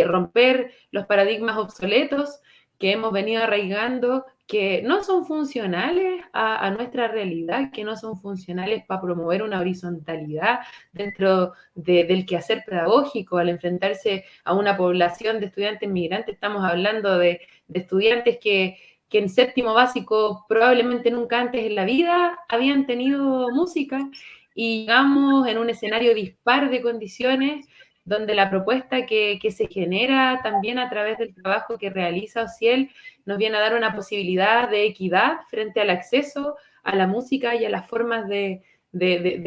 romper los paradigmas obsoletos que hemos venido arraigando, que no son funcionales a nuestra realidad, que no son funcionales para promover una horizontalidad dentro del quehacer pedagógico, al enfrentarse a una población de estudiantes migrantes. Estamos hablando de estudiantes que en séptimo básico probablemente nunca antes en la vida habían tenido música, y llegamos en un escenario dispar de condiciones donde la propuesta que se genera también a través del trabajo que realiza OSIEL nos viene a dar una posibilidad de equidad frente al acceso a la música y a las formas de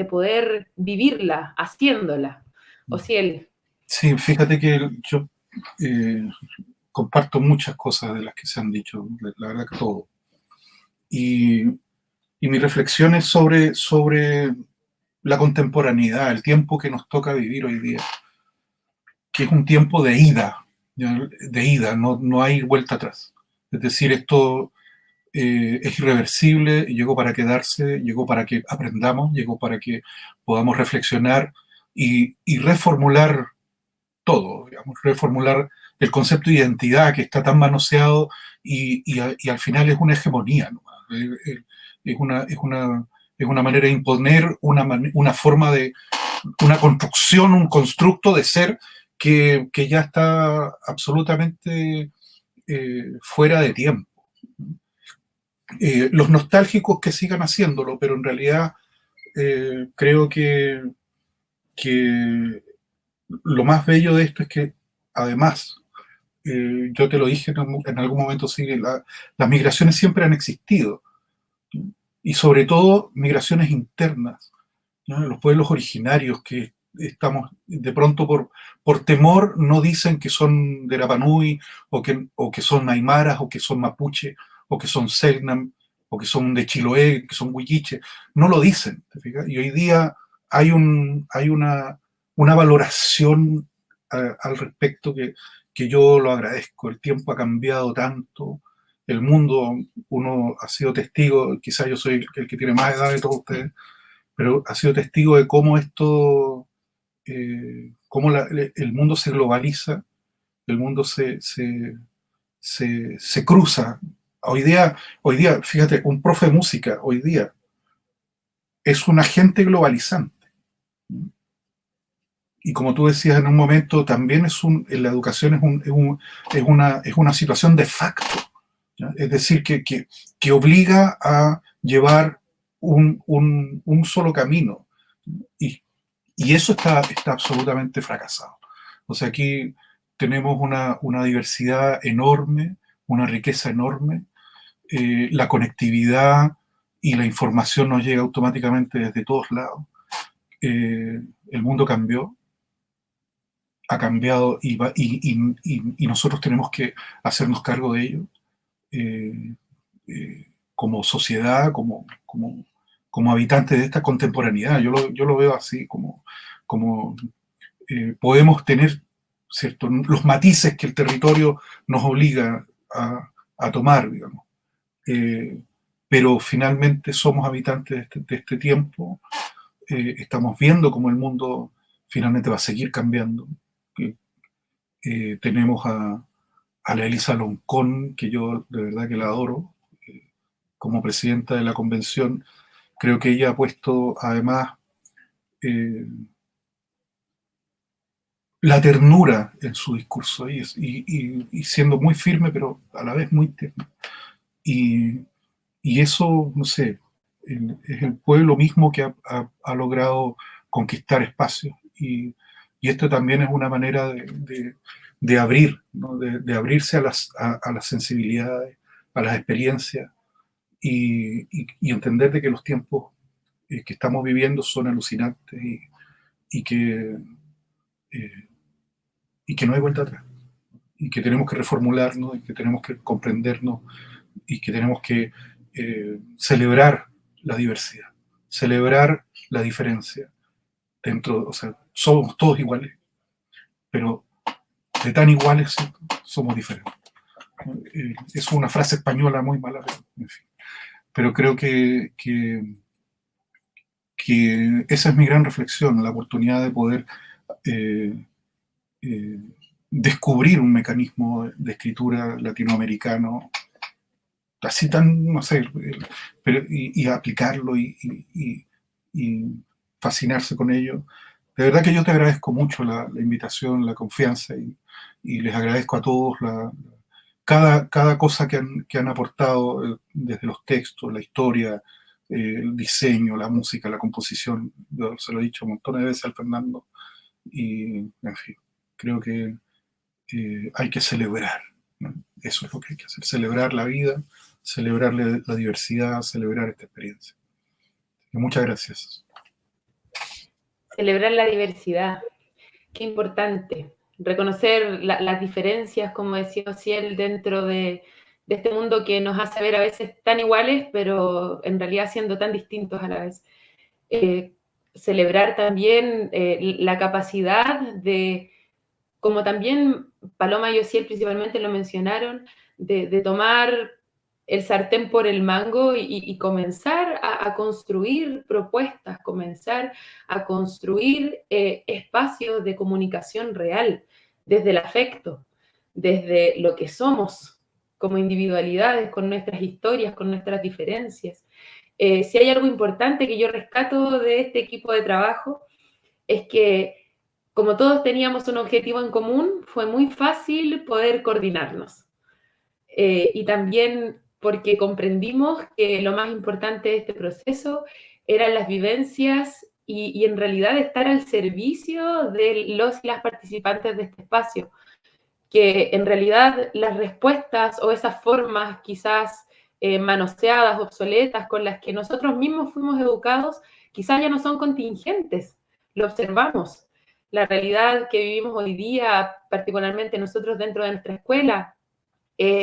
poder vivirla, haciéndola. OSIEL. sí, fíjate que yo eh, comparto muchas cosas de las que se han dicho, la verdad que todo. Y, y mi reflexión es sobre la contemporaneidad, el tiempo que nos toca vivir hoy día, que es un tiempo de ida, ¿ya? De ida, no hay vuelta atrás. Es decir, esto es irreversible, llegó para quedarse, llegó para que aprendamos, llegó para que podamos reflexionar y reformular todo, digamos, reformular el concepto de identidad que está tan manoseado y al final es una hegemonía, ¿no? Es una manera de imponer una forma de, una construcción, un constructo de ser que ya está absolutamente fuera de tiempo. Los nostálgicos que sigan haciéndolo, pero en realidad creo que lo más bello de esto es que además, yo te lo dije en algún momento, sí, las migraciones siempre han existido, y sobre todo migraciones internas, ¿no? Los pueblos originarios que estamos de pronto por temor no dicen que son de Rapa Nui o que son aymaras o que son mapuche o que son selknam o que son de Chiloé, que son huilliche, no lo dicen, ¿te fijas? Y hoy día hay una valoración al respecto que yo lo agradezco. El tiempo ha cambiado tanto, el mundo, uno ha sido testigo, quizás yo soy el que tiene más edad de todos ustedes, pero ha sido testigo de cómo esto, cómo el mundo se globaliza, el mundo se cruza. Hoy día, fíjate, un profe de música hoy día es un agente globalizante. Y como tú decías en un momento, también en la educación es una situación de facto, ¿ya? Es decir, que obliga a llevar un solo camino. Y, y eso está absolutamente fracasado. O sea, aquí tenemos una diversidad enorme, una riqueza enorme, la conectividad y la información nos llega automáticamente desde todos lados. El mundo cambió, ha cambiado y nosotros tenemos que hacernos cargo de ello como sociedad, como habitantes de esta contemporaneidad. Yo lo veo así, como podemos tener, ¿cierto?, los matices que el territorio nos obliga a tomar, digamos. Pero finalmente somos habitantes de este tiempo, estamos viendo cómo el mundo finalmente va a seguir cambiando. Tenemos a la Elisa Loncón, que yo de verdad que la adoro, como presidenta de la convención. Creo que ella ha puesto además la ternura en su discurso y siendo muy firme, pero a la vez muy tierno. Y eso, no sé, es el pueblo mismo que ha logrado conquistar espacios. Y esto también es una manera de abrir, ¿no? De abrirse a las sensibilidades, a las experiencias y entender de que los tiempos que estamos viviendo son alucinantes y que, eh, y que no hay vuelta atrás. Y que tenemos que reformularnos, y que tenemos que comprendernos, y que tenemos que celebrar la diversidad, celebrar la diferencia dentro, o sea, somos todos iguales, pero de tan iguales somos diferentes. Es una frase española muy mala, pero, en fin. Pero creo que esa es mi gran reflexión, la oportunidad de poder descubrir un mecanismo de escritura latinoamericano así tan, no sé, pero, y aplicarlo y fascinarse con ello. De verdad que yo te agradezco mucho la invitación, la confianza y les agradezco a todos cada cosa que han aportado, desde los textos, la historia, el diseño, la música, la composición. Yo se lo he dicho montones de veces al Fernando y, en fin, creo que hay que celebrar, ¿no? Eso es lo que hay que hacer, celebrar la vida, celebrar la diversidad, celebrar esta experiencia. Muchas gracias. Celebrar la diversidad, qué importante. Reconocer las diferencias, como decía Ociel, dentro de este mundo que nos hace ver a veces tan iguales, pero en realidad siendo tan distintos a la vez. Celebrar también la capacidad de, como también Paloma y Ociel principalmente lo mencionaron, de tomar el sartén por el mango y comenzar a construir propuestas, comenzar a construir espacios de comunicación real, desde el afecto, desde lo que somos como individualidades, con nuestras historias, con nuestras diferencias. Si hay algo importante que yo rescato de este equipo de trabajo, es que como todos teníamos un objetivo en común, fue muy fácil poder coordinarnos. Y también porque comprendimos que lo más importante de este proceso eran las vivencias y en realidad estar al servicio de los y las participantes de este espacio, que en realidad las respuestas o esas formas quizás manoseadas, obsoletas, con las que nosotros mismos fuimos educados, quizás ya no son contingentes, lo observamos. La realidad que vivimos hoy día, particularmente nosotros dentro de nuestra escuela,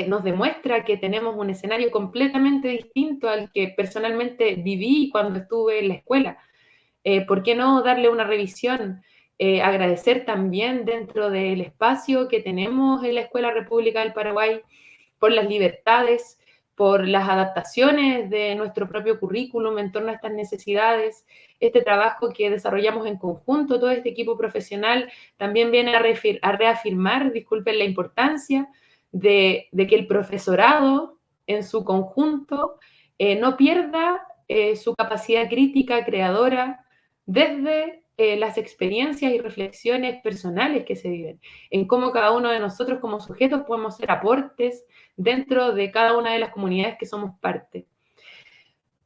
nos demuestra que tenemos un escenario completamente distinto al que personalmente viví cuando estuve en la escuela. ¿Por qué no darle una revisión? Agradecer también dentro del espacio que tenemos en la Escuela República del Paraguay por las libertades, por las adaptaciones de nuestro propio currículum en torno a estas necesidades. Este trabajo que desarrollamos en conjunto, todo este equipo profesional, también viene a reafirmar, disculpen, la importancia de que el profesorado en su conjunto no pierda su capacidad crítica, creadora, desde las experiencias y reflexiones personales que se viven, en cómo cada uno de nosotros como sujetos podemos hacer aportes dentro de cada una de las comunidades que somos parte.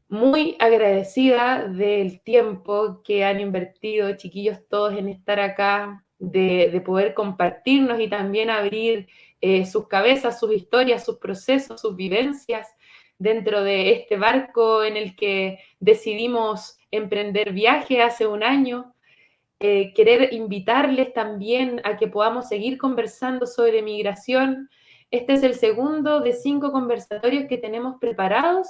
Muy agradecida del tiempo que han invertido, chiquillos, todos en estar acá, de poder compartirnos y también abrir sus cabezas, sus historias, sus procesos, sus vivencias dentro de este barco en el que decidimos emprender viaje hace un año. Querer invitarles también a que podamos seguir conversando sobre migración. Este es el segundo de 5 conversatorios que tenemos preparados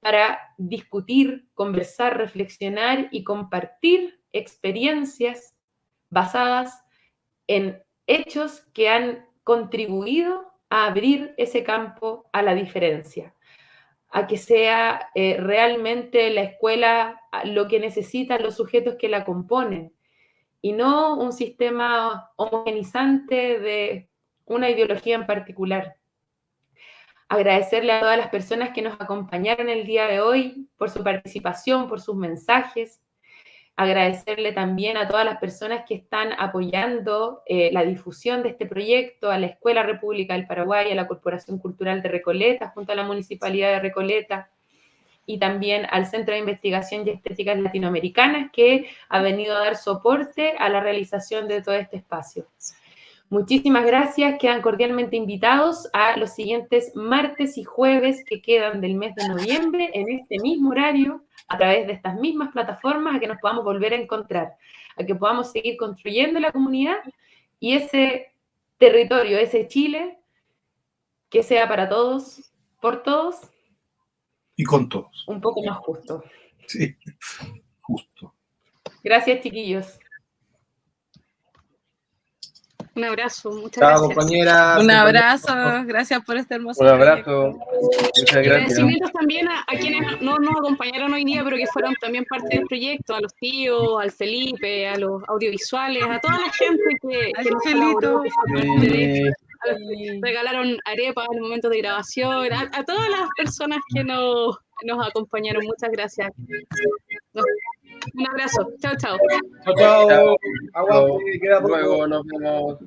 para discutir, conversar, reflexionar y compartir experiencias basadas en hechos que han contribuido a abrir ese campo a la diferencia, a que sea realmente la escuela lo que necesitan los sujetos que la componen, y no un sistema homogenizante de una ideología en particular. Agradecerle a todas las personas que nos acompañaron el día de hoy por su participación, por sus mensajes. Agradecerle también a todas las personas que están apoyando la difusión de este proyecto, a la Escuela República del Paraguay, a la Corporación Cultural de Recoleta, junto a la Municipalidad de Recoleta, y también al Centro de Investigación y Estéticas Latinoamericanas, que ha venido a dar soporte a la realización de todo este espacio. Muchísimas gracias, quedan cordialmente invitados a los siguientes martes y jueves que quedan del mes de noviembre, en este mismo horario, a través de estas mismas plataformas, a que nos podamos volver a encontrar, a que podamos seguir construyendo la comunidad y ese territorio, ese Chile, que sea para todos, por todos, Y con todos. un poco más justo. Sí, justo. Gracias, chiquillos. Un abrazo, muchas Chao, gracias. compañera. Un abrazo, gracias por este hermoso Un abrazo. proyecto. Muchas gracias. Agradecimientos también a quienes no nos acompañaron hoy día, pero que fueron también parte del proyecto, a los tíos, al Felipe, a los audiovisuales, a toda la gente que nos colaboró, que fue parte de, a los que regalaron arepas en el momento de grabación, a todas las personas que nos acompañaron. Muchas gracias. Un abrazo. Chao, chao. Chao, chao. Chao. Aguante, queda poco. Luego nos vemos.